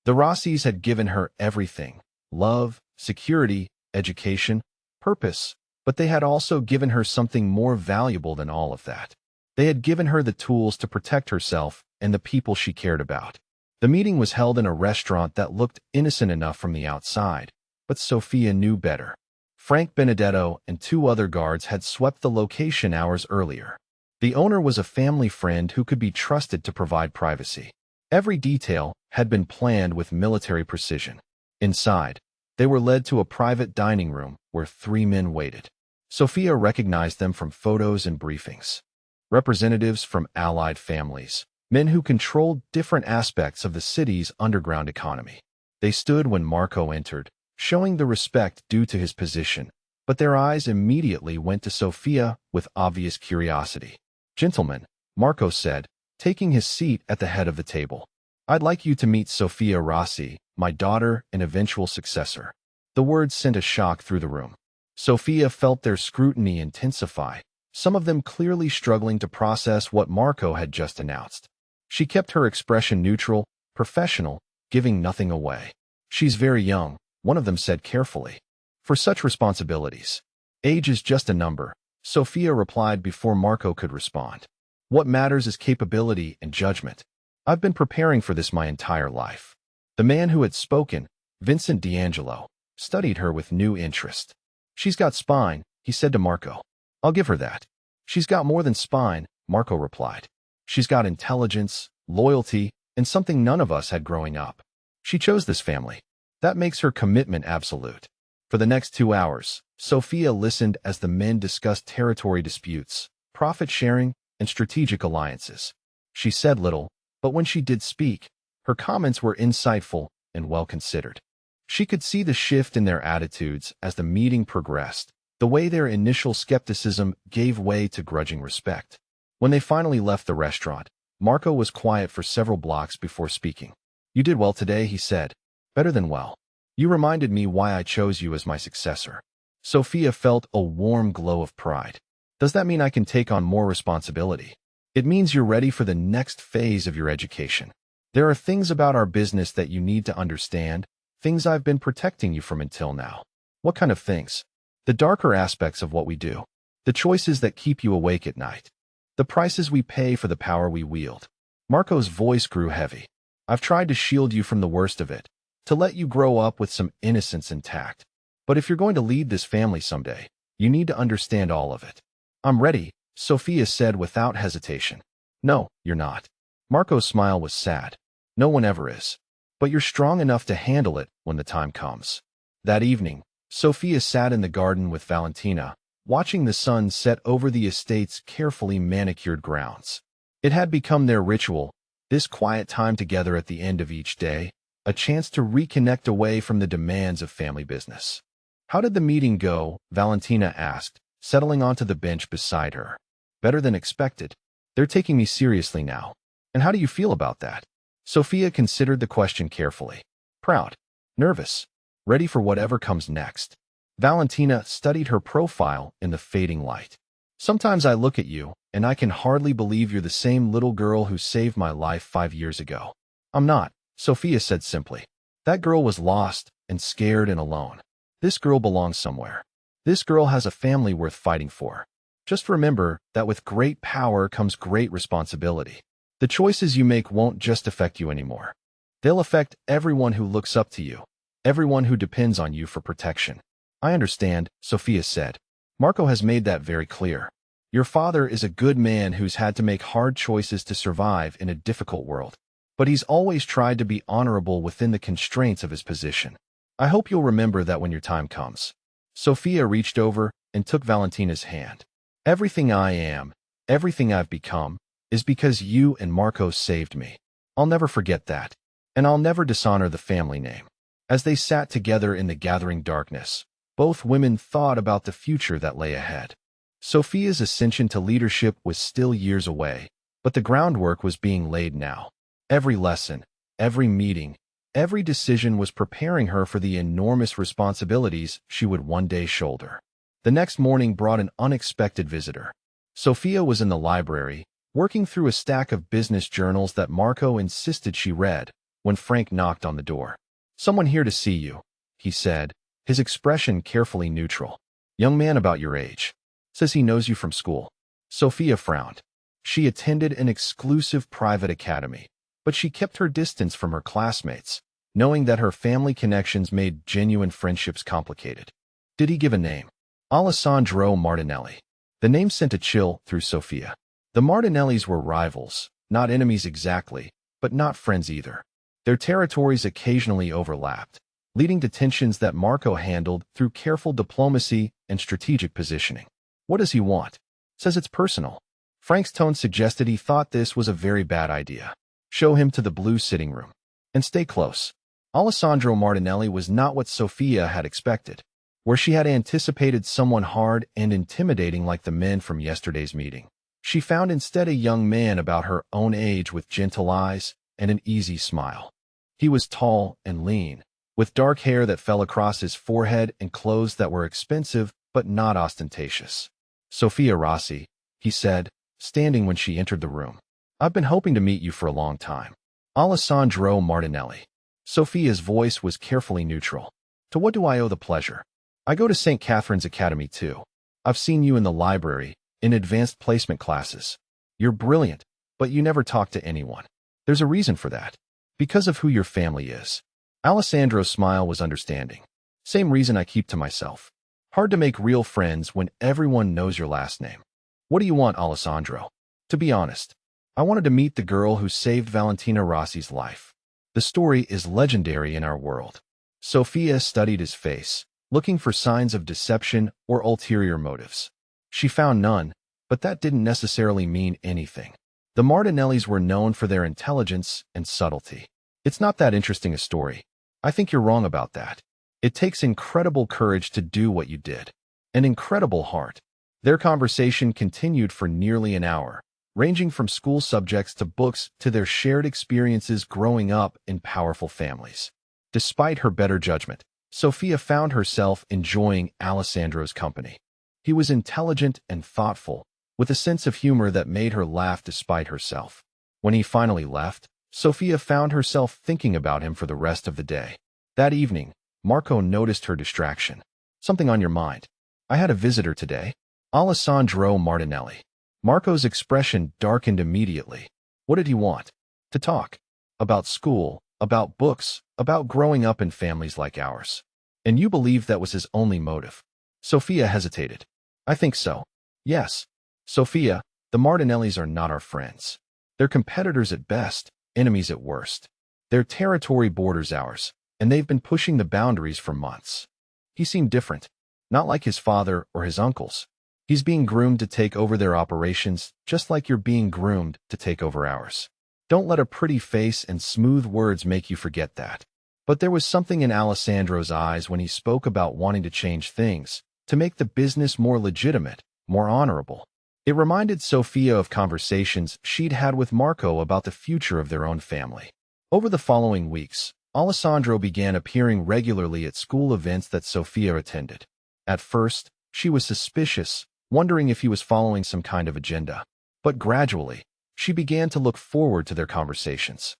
The Rossis had given her everything: love, security, education, purpose, but they had also given her something more valuable than all of that. They had given her the tools to protect herself and the people she cared about. The meeting was held in a restaurant that looked innocent enough from the outside, but Sophia knew better. Frank Benedetto and 2 other guards had swept the location hours earlier. The owner was a family friend who could be trusted to provide privacy. Every detail had been planned with military precision. Inside, they were led to a private dining room where 3 men waited. Sophia recognized them from photos and briefings. Representatives from allied families, men who controlled different aspects of the city's underground economy. They stood when Marco entered, showing the respect due to his position, but their eyes immediately went to Sophia with obvious curiosity. "Gentlemen," Marco said, taking his seat at the head of the table, "I'd like you to meet Sophia Rossi, my daughter and eventual successor." The words sent a shock through the room. Sophia felt their scrutiny intensify, some of them clearly struggling to process what Marco had just announced. She kept her expression neutral, professional, giving nothing away. "She's very young," one of them said carefully, "for such responsibilities. Age is just a number," Sophia replied before Marco could respond. "What matters is capability and judgment. I've been preparing for this my entire life." The man who had spoken, Vincent D'Angelo, studied her with new interest. "She's got spine," he said to Marco. "I'll give her that." "She's got more than spine," Marco replied. "She's got intelligence, loyalty, and something none of us had growing up. She chose this family. That makes her commitment absolute." For the next 2 hours, Sophia listened as the men discussed territory disputes, profit sharing, and strategic alliances. She said little, but when she did speak, her comments were insightful and well considered. She could see the shift in their attitudes as the meeting progressed, the way their initial skepticism gave way to grudging respect. When they finally left the restaurant, Marco was quiet for several blocks before speaking. "You did well today," he said. "Better than well. You reminded me why I chose you as my successor." Sophia felt a warm glow of pride. "Does that mean I can take on more responsibility?" "It means you're ready for the next phase of your education. There are things about our business that you need to understand, things I've been protecting you from until now." "What kind of things?" "The darker aspects of what we do. The choices that keep you awake at night. The prices we pay for the power we wield." Marco's voice grew heavy. "I've tried to shield you from the worst of it, to let you grow up with some innocence intact. But if you're going to lead this family someday, you need to understand all of it." "I'm ready," Sophia said without hesitation. "No, you're not." Marco's smile was sad. "No one ever is. But you're strong enough to handle it when the time comes." That evening, Sophia sat in the garden with Valentina, watching the sun set over the estate's carefully manicured grounds. It had become their ritual, this quiet time together at the end of each day, a chance to reconnect away from the demands of family business. "How did the meeting go?" Valentina asked, settling onto the bench beside her. "Better than expected. They're taking me seriously now." "And how do you feel about that?" Sophia considered the question carefully. "Proud. Nervous. Ready for whatever comes next." Valentina studied her profile in the fading light. "Sometimes I look at you, and I can hardly believe you're the same little girl who saved my life 5 years ago." "I'm not," Sophia said simply. "That girl was lost and scared and alone. This girl belongs somewhere. This girl has a family worth fighting for. Just remember that with great power comes great responsibility. The choices you make won't just affect you anymore. They'll affect everyone who looks up to you, everyone who depends on you for protection." "I understand," Sophia said. "Marco has made that very clear. Your father is a good man who's had to make hard choices to survive in a difficult world. But he's always tried to be honorable within the constraints of his position. I hope you'll remember that when your time comes." Sophia reached over and took Valentina's hand. "Everything I am, everything I've become, is because you and Marco saved me. I'll never forget that. And I'll never dishonor the family name." As they sat together in the gathering darkness, both women thought about the future that lay ahead. Sophia's ascension to leadership was still years away, but the groundwork was being laid now. Every lesson, every meeting, every decision was preparing her for the enormous responsibilities she would one day shoulder. The next morning brought an unexpected visitor. Sophia was in the library, working through a stack of business journals that Marco insisted she read, when Frank knocked on the door. "Someone here to see you," he said, his expression carefully neutral. "Young man about your age. Says he knows you from school." Sophia frowned. She attended an exclusive private academy, but she kept her distance from her classmates, knowing that her family connections made genuine friendships complicated. "Did he give a name?" "Alessandro Martinelli." The name sent a chill through Sophia. The Martinellis were rivals, not enemies exactly, but not friends either. Their territories occasionally overlapped, leading to tensions that Marco handled through careful diplomacy and strategic positioning. "What does he want?" "Says it's personal." Frank's tone suggested he thought this was a very bad idea. "Show him to the blue sitting room. And stay close." Alessandro Martinelli was not what Sophia had expected, where she had anticipated someone hard and intimidating like the men from yesterday's meeting. She found instead a young man about her own age with gentle eyes and an easy smile. He was tall and lean, with dark hair that fell across his forehead and clothes that were expensive but not ostentatious. "Sophia Rossi," he said, standing when she entered the room. "I've been hoping to meet you for a long time." Alessandro Martinelli. Sophia's voice was carefully neutral. "To what do I owe the pleasure?" "I go to St. Catherine's Academy too. I've seen you in the library, in advanced placement classes. You're brilliant, but you never talk to anyone. There's a reason for that. Because of who your family is." Alessandro's smile was understanding. "Same reason I keep to myself. Hard to make real friends when everyone knows your last name." "What do you want, Alessandro?" "To be honest, I wanted to meet the girl who saved Valentina Rossi's life. The story is legendary in our world." Sophia studied his face, looking for signs of deception or ulterior motives. She found none, but that didn't necessarily mean anything. The Martinellis were known for their intelligence and subtlety. "It's not that interesting a story. I think you're wrong about that. It takes incredible courage to do what you did. An incredible heart. Their conversation continued for nearly an hour, ranging from school subjects to books to their shared experiences growing up in powerful families. Despite her better judgment, Sophia found herself enjoying Alessandro's company. He was intelligent and thoughtful, with a sense of humor that made her laugh despite herself. When he finally left, Sophia found herself thinking about him for the rest of the day. That evening, Marco noticed her distraction. "Something on your mind?" "I had a visitor today. Alessandro Martinelli." Marco's expression darkened immediately. What did he want? "To talk. About school, about books, about growing up in families like ours." "And you believe that was his only motive?" Sophia hesitated. "I think so. Yes. Sophia, the Martinellis are not our friends. They're competitors at best, enemies at worst. Their territory borders ours, and they've been pushing the boundaries for months." He seemed different. Not like his father or his uncles. "He's being groomed to take over their operations, just like you're being groomed to take over ours. Don't let a pretty face and smooth words make you forget that." But there was something in Alessandro's eyes when he spoke about wanting to change things, to make the business more legitimate, more honorable. It reminded Sophia of conversations she'd had with Marco about the future of their own family. Over the following weeks, Alessandro began appearing regularly at school events that Sophia attended. At first, she was suspicious, wondering if he was following some kind of agenda. But gradually, she began to look forward to their conversations.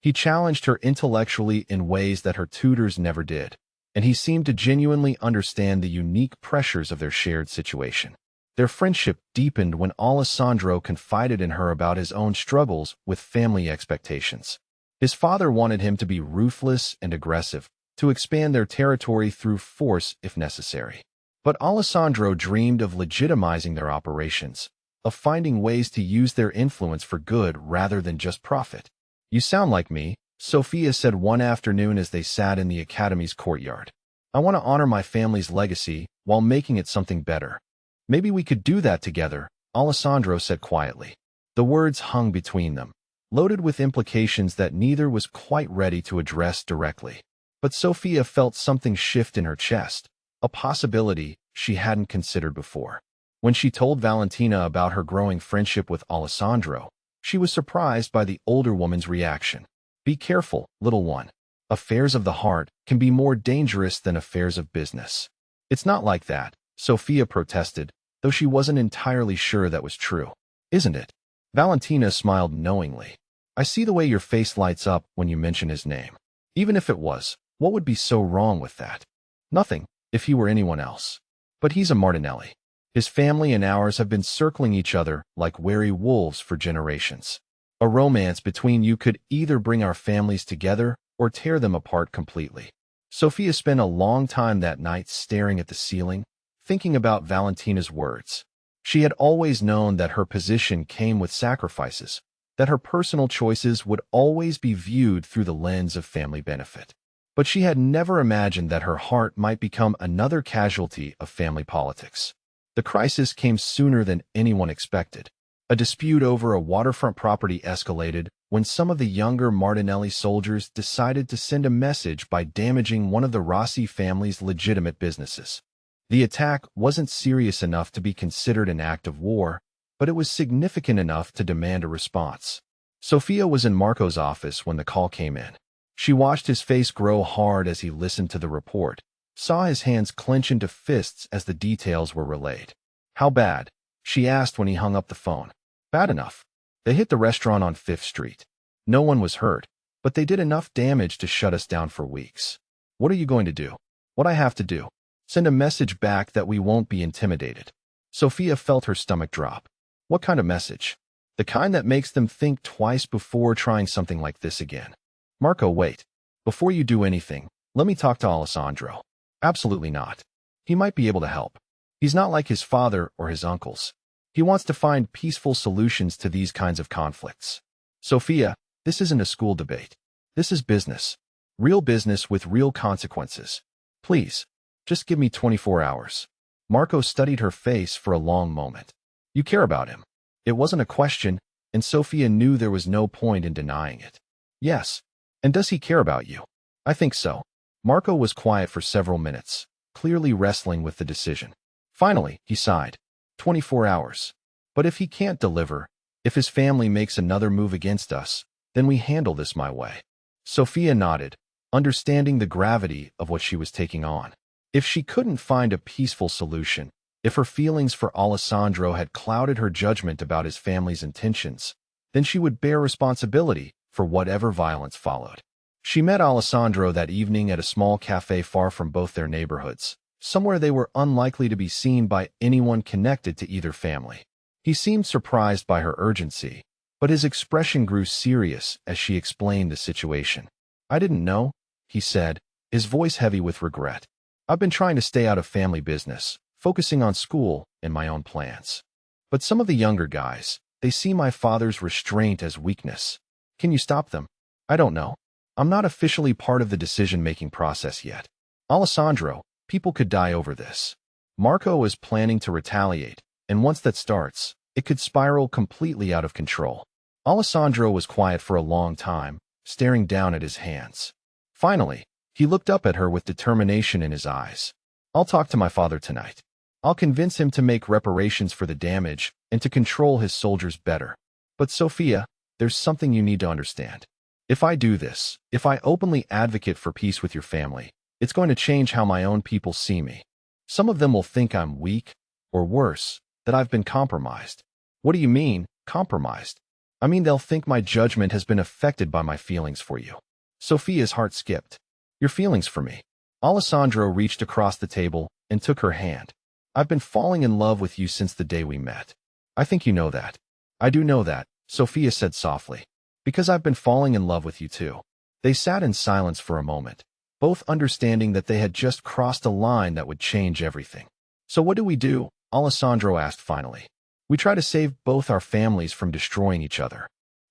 He challenged her intellectually in ways that her tutors never did, and he seemed to genuinely understand the unique pressures of their shared situation. Their friendship deepened when Alessandro confided in her about his own struggles with family expectations. His father wanted him to be ruthless and aggressive, to expand their territory through force if necessary. But Alessandro dreamed of legitimizing their operations, of finding ways to use their influence for good rather than just profit. "You sound like me," Sophia said one afternoon as they sat in the academy's courtyard. "I want to honor my family's legacy while making it something better." "Maybe we could do that together," Alessandro said quietly. The words hung between them, loaded with implications that neither was quite ready to address directly. But Sophia felt something shift in her chest, a possibility she hadn't considered before. When she told Valentina about her growing friendship with Alessandro, she was surprised by the older woman's reaction. "Be careful, little one. Affairs of the heart can be more dangerous than affairs of business." "It's not like that," Sophia protested, though she wasn't entirely sure that was true. "Isn't it?" Valentina smiled knowingly. "I see the way your face lights up when you mention his name. Even if it was, what would be so wrong with that?" "Nothing, if he were anyone else. But he's a Martinelli. His family and ours have been circling each other like wary wolves for generations. A romance between you could either bring our families together or tear them apart completely." Sophia spent a long time that night staring at the ceiling, thinking about Valentina's words. She had always known that her position came with sacrifices, that her personal choices would always be viewed through the lens of family benefit. But she had never imagined that her heart might become another casualty of family politics. The crisis came sooner than anyone expected. A dispute over a waterfront property escalated when some of the younger Martinelli soldiers decided to send a message by damaging one of the Rossi family's legitimate businesses. The attack wasn't serious enough to be considered an act of war, but it was significant enough to demand a response. Sophia was in Marco's office when the call came in. She watched his face grow hard as he listened to the report, saw his hands clench into fists as the details were relayed. "How bad?" she asked when he hung up the phone. "Bad enough. They hit the restaurant on 5th Street. No one was hurt, but they did enough damage to shut us down for weeks." "What are you going to do?" "What I have to do. Send a message back that we won't be intimidated." Sophia felt her stomach drop. What kind of message? The kind that makes them think twice before trying something like this again. "Marco, wait. Before you do anything, let me talk to Alessandro." "Absolutely not. He might be able to help. He's not like his father or his uncles. He wants to find peaceful solutions to these kinds of conflicts." "Sophia, this isn't a school debate. This is business. Real business with real consequences. Please, just give me 24 hours. Marco studied her face for a long moment. "You care about him." It wasn't a question, and Sophia knew there was no point in denying it. "Yes. And does he care about you?" "I think so." Marco was quiet for several minutes, clearly wrestling with the decision. Finally, he sighed. 24 hours. But if he can't deliver, if his family makes another move against us, then we handle this my way. Sophia nodded, understanding the gravity of what she was taking on. If she couldn't find a peaceful solution, if her feelings for Alessandro had clouded her judgment about his family's intentions, then she would bear responsibility for whatever violence followed. She met Alessandro that evening at a small cafe far from both their neighborhoods, somewhere they were unlikely to be seen by anyone connected to either family. He seemed surprised by her urgency, but his expression grew serious as she explained the situation. "I didn't know," he said, his voice heavy with regret. "I've been trying to stay out of family business, focusing on school and my own plans. But some of the younger guys, they see my father's restraint as weakness. Can you stop them?" "I don't know. I'm not officially part of the decision-making process yet. Alessandro, people could die over this. Marco is planning to retaliate, and once that starts, it could spiral completely out of control." Alessandro was quiet for a long time, staring down at his hands. Finally, he looked up at her with determination in his eyes. "I'll talk to my father tonight. I'll convince him to make reparations for the damage and to control his soldiers better. But Sophia, there's something you need to understand. If I do this, if I openly advocate for peace with your family, it's going to change how my own people see me. Some of them will think I'm weak, or worse, that I've been compromised." "What do you mean, compromised?" "I mean they'll think my judgment has been affected by my feelings for you." Sophia's heart skipped. "Your feelings for me?" Alessandro reached across the table and took her hand. "I've been falling in love with you since the day we met. I think you know that." "I do know that," Sophia said softly. "Because I've been falling in love with you too." They sat in silence for a moment, both understanding that they had just crossed a line that would change everything. "So what do we do?" Alessandro asked finally. "We try to save both our families from destroying each other.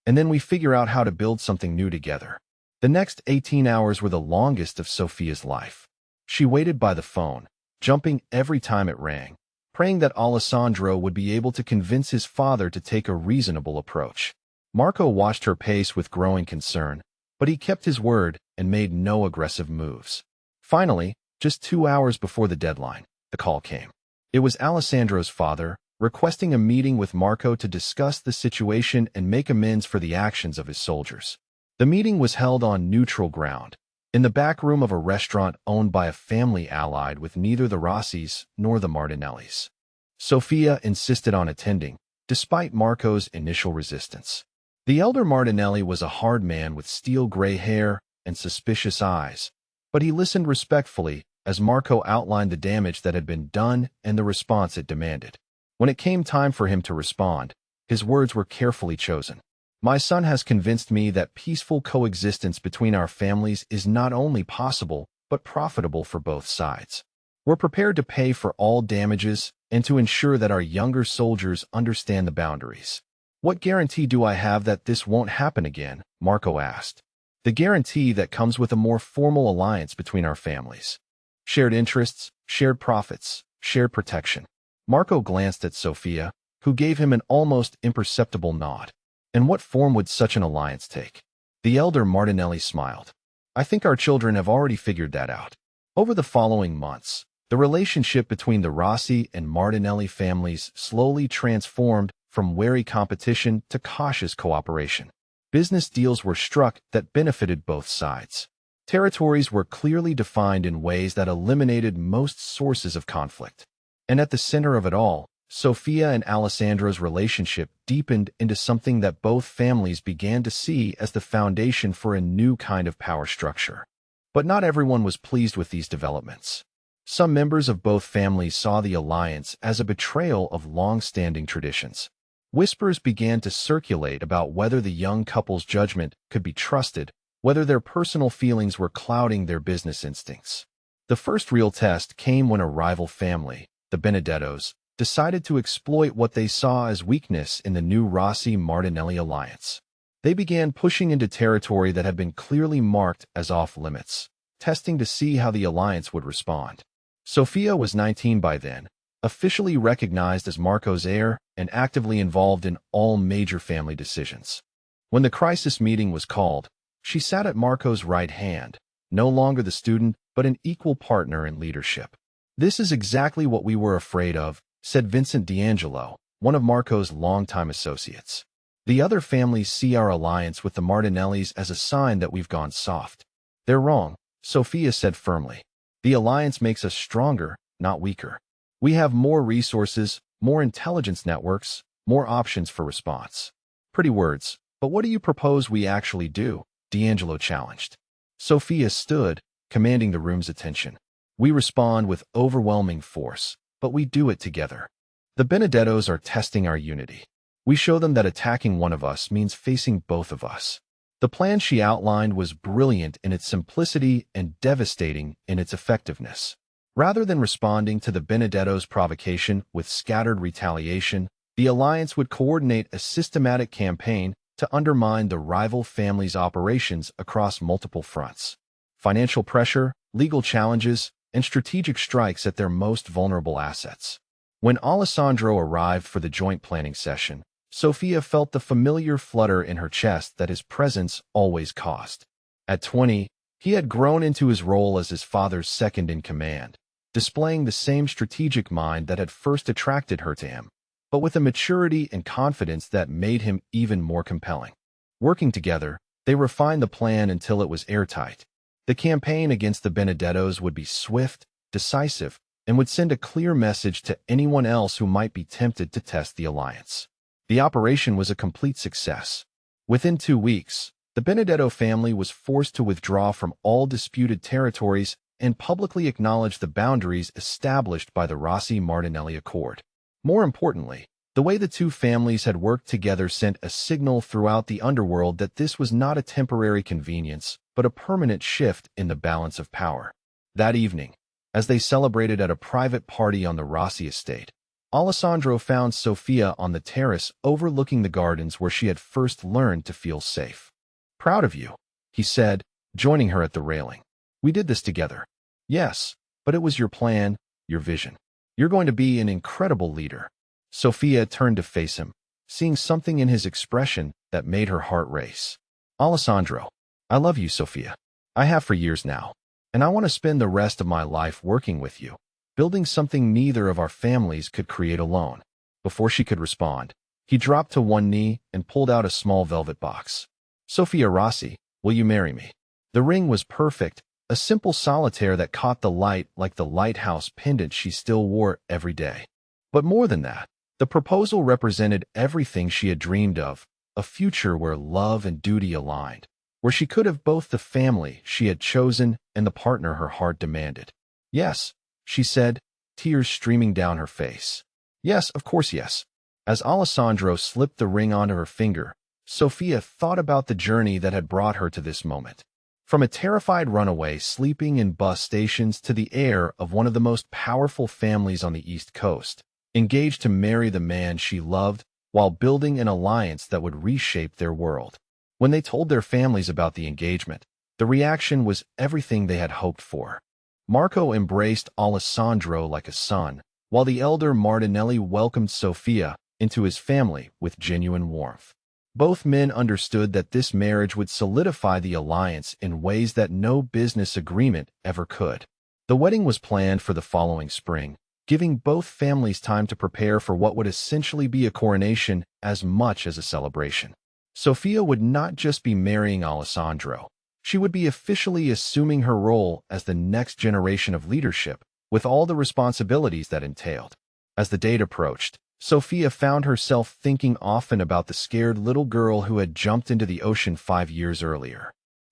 And then we figure out how to build something new together." The next 18 hours were the longest of Sophia's life. She waited by the phone, jumping every time it rang, praying that Alessandro would be able to convince his father to take a reasonable approach. Marco watched her pace with growing concern, but he kept his word and made no aggressive moves. Finally, just 2 hours before the deadline, the call came. It was Alessandro's father, requesting a meeting with Marco to discuss the situation and make amends for the actions of his soldiers. The meeting was held on neutral ground, in the back room of a restaurant owned by a family allied with neither the Rossis nor the Martinellis. Sophia insisted on attending, despite Marco's initial resistance. The elder Martinelli was a hard man with steel-gray hair and suspicious eyes, but he listened respectfully as Marco outlined the damage that had been done and the response it demanded. When it came time for him to respond, his words were carefully chosen. "My son has convinced me that peaceful coexistence between our families is not only possible, but profitable for both sides. We're prepared to pay for all damages and to ensure that our younger soldiers understand the boundaries." "What guarantee do I have that this won't happen again?" Marco asked. "The guarantee that comes with a more formal alliance between our families. Shared interests, shared profits, shared protection." Marco glanced at Sophia, who gave him an almost imperceptible nod. "And what form would such an alliance take?" The elder Martinelli smiled. "I think our children have already figured that out." Over the following months, the relationship between the Rossi and Martinelli families slowly transformed from wary competition to cautious cooperation. Business deals were struck that benefited both sides. Territories were clearly defined in ways that eliminated most sources of conflict. And at the center of it all, Sophia and Alessandro's relationship deepened into something that both families began to see as the foundation for a new kind of power structure. But not everyone was pleased with these developments. Some members of both families saw the alliance as a betrayal of long-standing traditions. Whispers began to circulate about whether the young couple's judgment could be trusted, whether their personal feelings were clouding their business instincts. The first real test came when a rival family, the Benedettos, decided to exploit what they saw as weakness in the new Rossi-Martinelli alliance. They began pushing into territory that had been clearly marked as off-limits, testing to see how the alliance would respond. Sophia was 19 by then, officially recognized as Marco's heir and actively involved in all major family decisions. When the crisis meeting was called, she sat at Marco's right hand, no longer the student, but an equal partner in leadership. "This is exactly what we were afraid of," said Vincent D'Angelo, one of Marco's longtime associates. "The other families see our alliance with the Martinellis as a sign that we've gone soft." "They're wrong," Sophia said firmly. "The alliance makes us stronger, not weaker. We have more resources, more intelligence networks, more options for response." "Pretty words, but what do you propose we actually do?" D'Angelo challenged. Sophia stood, commanding the room's attention. "We respond with overwhelming force, but we do it together. The Benedettos are testing our unity. We show them that attacking one of us means facing both of us." The plan she outlined was brilliant in its simplicity and devastating in its effectiveness. Rather than responding to the Benedettos' provocation with scattered retaliation, the alliance would coordinate a systematic campaign to undermine the rival family's operations across multiple fronts. Financial pressure, legal challenges, and strategic strikes at their most vulnerable assets. When Alessandro arrived for the joint planning session, Sophia felt the familiar flutter in her chest that his presence always caused. At 20, he had grown into his role as his father's second-in-command, displaying the same strategic mind that had first attracted her to him, but with a maturity and confidence that made him even more compelling. Working together, they refined the plan until it was airtight. The campaign against the Benedettos would be swift, decisive, and would send a clear message to anyone else who might be tempted to test the alliance. The operation was a complete success. Within 2 weeks, the Benedetto family was forced to withdraw from all disputed territories and publicly acknowledge the boundaries established by the Rossi-Martinelli Accord. More importantly, the way the two families had worked together sent a signal throughout the underworld that this was not a temporary convenience, but a permanent shift in the balance of power. That evening, as they celebrated at a private party on the Rossi estate, Alessandro found Sophia on the terrace overlooking the gardens where she had first learned to feel safe. "Proud of you," he said, joining her at the railing. "We did this together." "Yes, but it was your plan, your vision. You're going to be an incredible leader." Sophia turned to face him, seeing something in his expression that made her heart race. "Alessandro, I love you, Sophia. I have for years now, and I want to spend the rest of my life working with you, building something neither of our families could create alone." Before she could respond, he dropped to one knee and pulled out a small velvet box. "Sophia Rossi, will you marry me?" The ring was perfect, a simple solitaire that caught the light like the lighthouse pendant she still wore every day. But more than that, the proposal represented everything she had dreamed of, a future where love and duty aligned, where she could have both the family she had chosen and the partner her heart demanded. "Yes," she said, tears streaming down her face. "Yes, of course yes." As Alessandro slipped the ring onto her finger, Sophia thought about the journey that had brought her to this moment. From a terrified runaway sleeping in bus stations to the heir of one of the most powerful families on the East Coast, engaged to marry the man she loved while building an alliance that would reshape their world. When they told their families about the engagement, the reaction was everything they had hoped for. Marco embraced Alessandro like a son, while the elder Martinelli welcomed Sophia into his family with genuine warmth. Both men understood that this marriage would solidify the alliance in ways that no business agreement ever could. The wedding was planned for the following spring, giving both families time to prepare for what would essentially be a coronation as much as a celebration. Sophia would not just be marrying Alessandro. She would be officially assuming her role as the next generation of leadership, with all the responsibilities that entailed. As the date approached, Sophia found herself thinking often about the scared little girl who had jumped into the ocean 5 years earlier.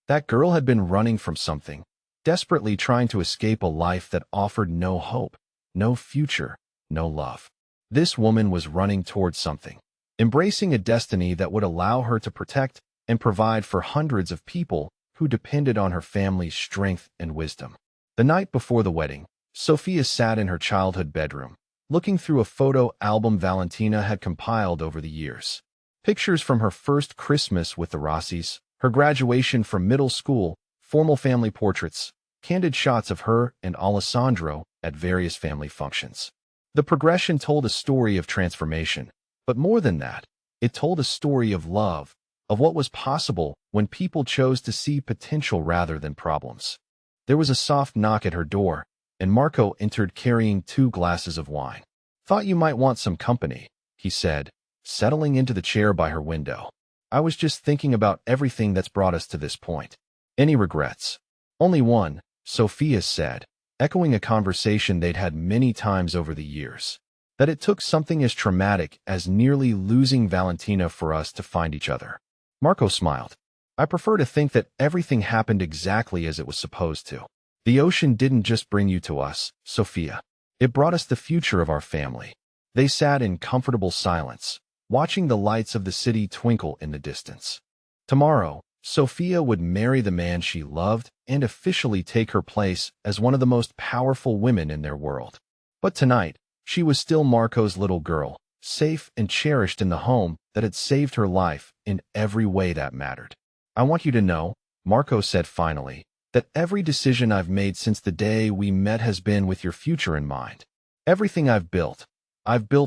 That girl had been running from something, desperately trying to escape a life that offered no hope, no future, no love. This woman was running towards something, embracing a destiny that would allow her to protect and provide for hundreds of people who depended on her family's strength and wisdom. The night before the wedding, Sophia sat in her childhood bedroom, looking through a photo album Valentina had compiled over the years. Pictures from her first Christmas with the Rossis, her graduation from middle school, formal family portraits, candid shots of her and Alessandro at various family functions. The progression told a story of transformation, but more than that, it told a story of love, of what was possible when people chose to see potential rather than problems. There was a soft knock at her door, and Marco entered carrying 2 glasses of wine. "Thought you might want some company," he said, settling into the chair by her window. "I was just thinking about everything that's brought us to this point." "Any regrets?" "Only one," Sophia said, echoing a conversation they'd had many times over the years. "That it took something as traumatic as nearly losing Valentina for us to find each other." Marco smiled. "I prefer to think that everything happened exactly as it was supposed to. The ocean didn't just bring you to us, Sophia. It brought us the future of our family." They sat in comfortable silence, watching the lights of the city twinkle in the distance. Tomorrow, Sophia would marry the man she loved and officially take her place as one of the most powerful women in their world. But tonight, she was still Marco's little girl, safe and cherished in the home that had saved her life in every way that mattered. "I want you to know," Marco said finally, "that every decision I've made since the day we met has been with your future in mind. Everything I've built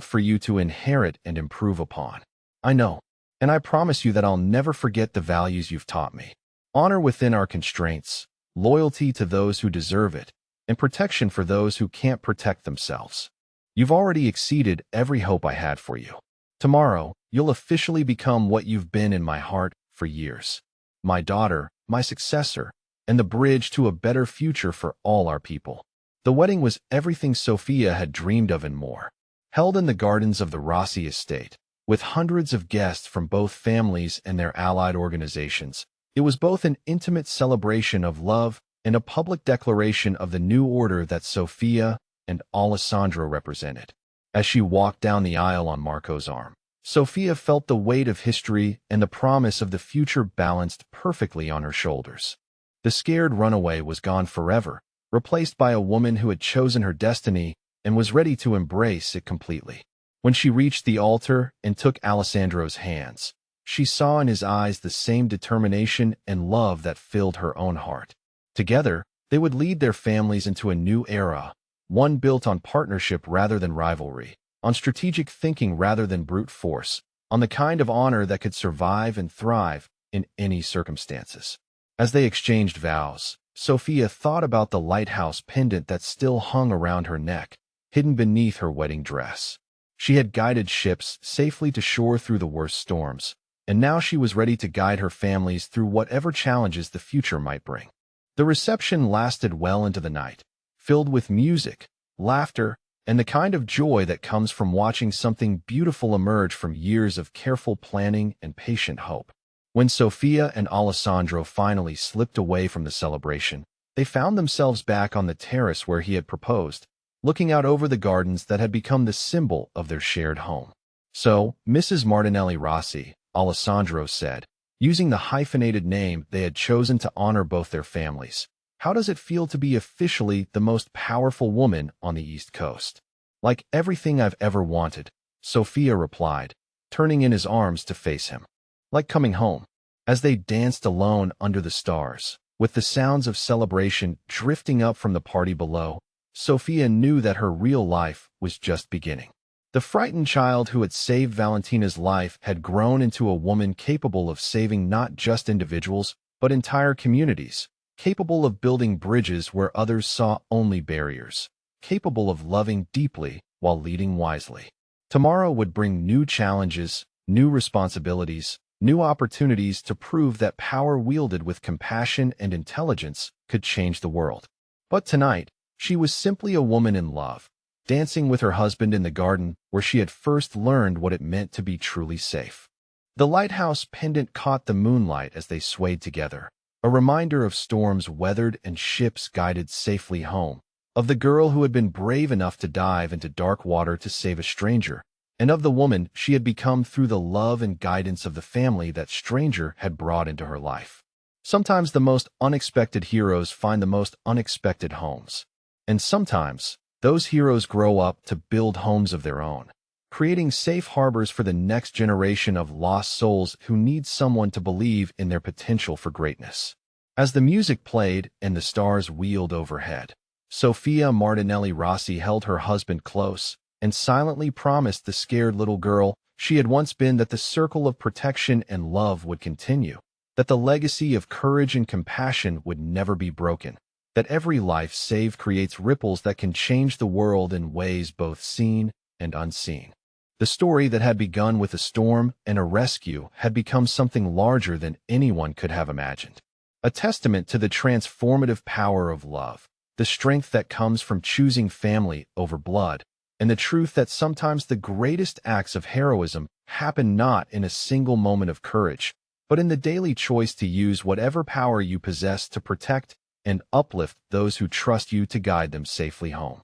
for you to inherit and improve upon. I know, and I promise you that I'll never forget the values you've taught me. Honor within our constraints, loyalty to those who deserve it, and protection for those who can't protect themselves. You've already exceeded every hope I had for you. Tomorrow, you'll officially become what you've been in my heart for years. My daughter, my successor, and the bridge to a better future for all our people." The wedding was everything Sophia had dreamed of and more. Held in the gardens of the Rossi estate, with hundreds of guests from both families and their allied organizations, it was both an intimate celebration of love and a public declaration of the new order that Sophia and Alessandro represented. As she walked down the aisle on Marco's arm, Sophia felt the weight of history and the promise of the future balanced perfectly on her shoulders. The scared runaway was gone forever, replaced by a woman who had chosen her destiny and was ready to embrace it completely. When she reached the altar and took Alessandro's hands, she saw in his eyes the same determination and love that filled her own heart. Together, they would lead their families into a new era, one built on partnership rather than rivalry, on strategic thinking rather than brute force, on the kind of honor that could survive and thrive in any circumstances. As they exchanged vows, Sophia thought about the lighthouse pendant that still hung around her neck, hidden beneath her wedding dress. She had guided ships safely to shore through the worst storms, and now she was ready to guide her families through whatever challenges the future might bring. The reception lasted well into the night, filled with music, laughter, and the kind of joy that comes from watching something beautiful emerge from years of careful planning and patient hope. When Sophia and Alessandro finally slipped away from the celebration, they found themselves back on the terrace where he had proposed, looking out over the gardens that had become the symbol of their shared home. "So, Mrs. Martinelli Rossi," Alessandro said, using the hyphenated name they had chosen to honor both their families, "how does it feel to be officially the most powerful woman on the East Coast?" "Like everything I've ever wanted," Sophia replied, turning in his arms to face him. "Like coming home." As they danced alone under the stars, with the sounds of celebration drifting up from the party below, Sophia knew that her real life was just beginning. The frightened child who had saved Valentina's life had grown into a woman capable of saving not just individuals, but entire communities, capable of building bridges where others saw only barriers, capable of loving deeply while leading wisely. Tomorrow would bring new challenges, new responsibilities, new opportunities to prove that power wielded with compassion and intelligence could change the world. But tonight, she was simply a woman in love, dancing with her husband in the garden where she had first learned what it meant to be truly safe. The lighthouse pendant caught the moonlight as they swayed together, a reminder of storms weathered and ships guided safely home, of the girl who had been brave enough to dive into dark water to save a stranger, and of the woman she had become through the love and guidance of the family that stranger had brought into her life. Sometimes the most unexpected heroes find the most unexpected homes. And sometimes, those heroes grow up to build homes of their own, creating safe harbors for the next generation of lost souls who need someone to believe in their potential for greatness. As the music played and the stars wheeled overhead, Sophia Martinelli Rossi held her husband close and silently promised the scared little girl she had once been that the circle of protection and love would continue, that the legacy of courage and compassion would never be broken. that every life saved creates ripples that can change the world in ways both seen and unseen. The story that had begun with a storm and a rescue had become something larger than anyone could have imagined. A testament to the transformative power of love, the strength that comes from choosing family over blood, and the truth that sometimes the greatest acts of heroism happen not in a single moment of courage, but in the daily choice to use whatever power you possess to protect and uplift those who trust you to guide them safely home.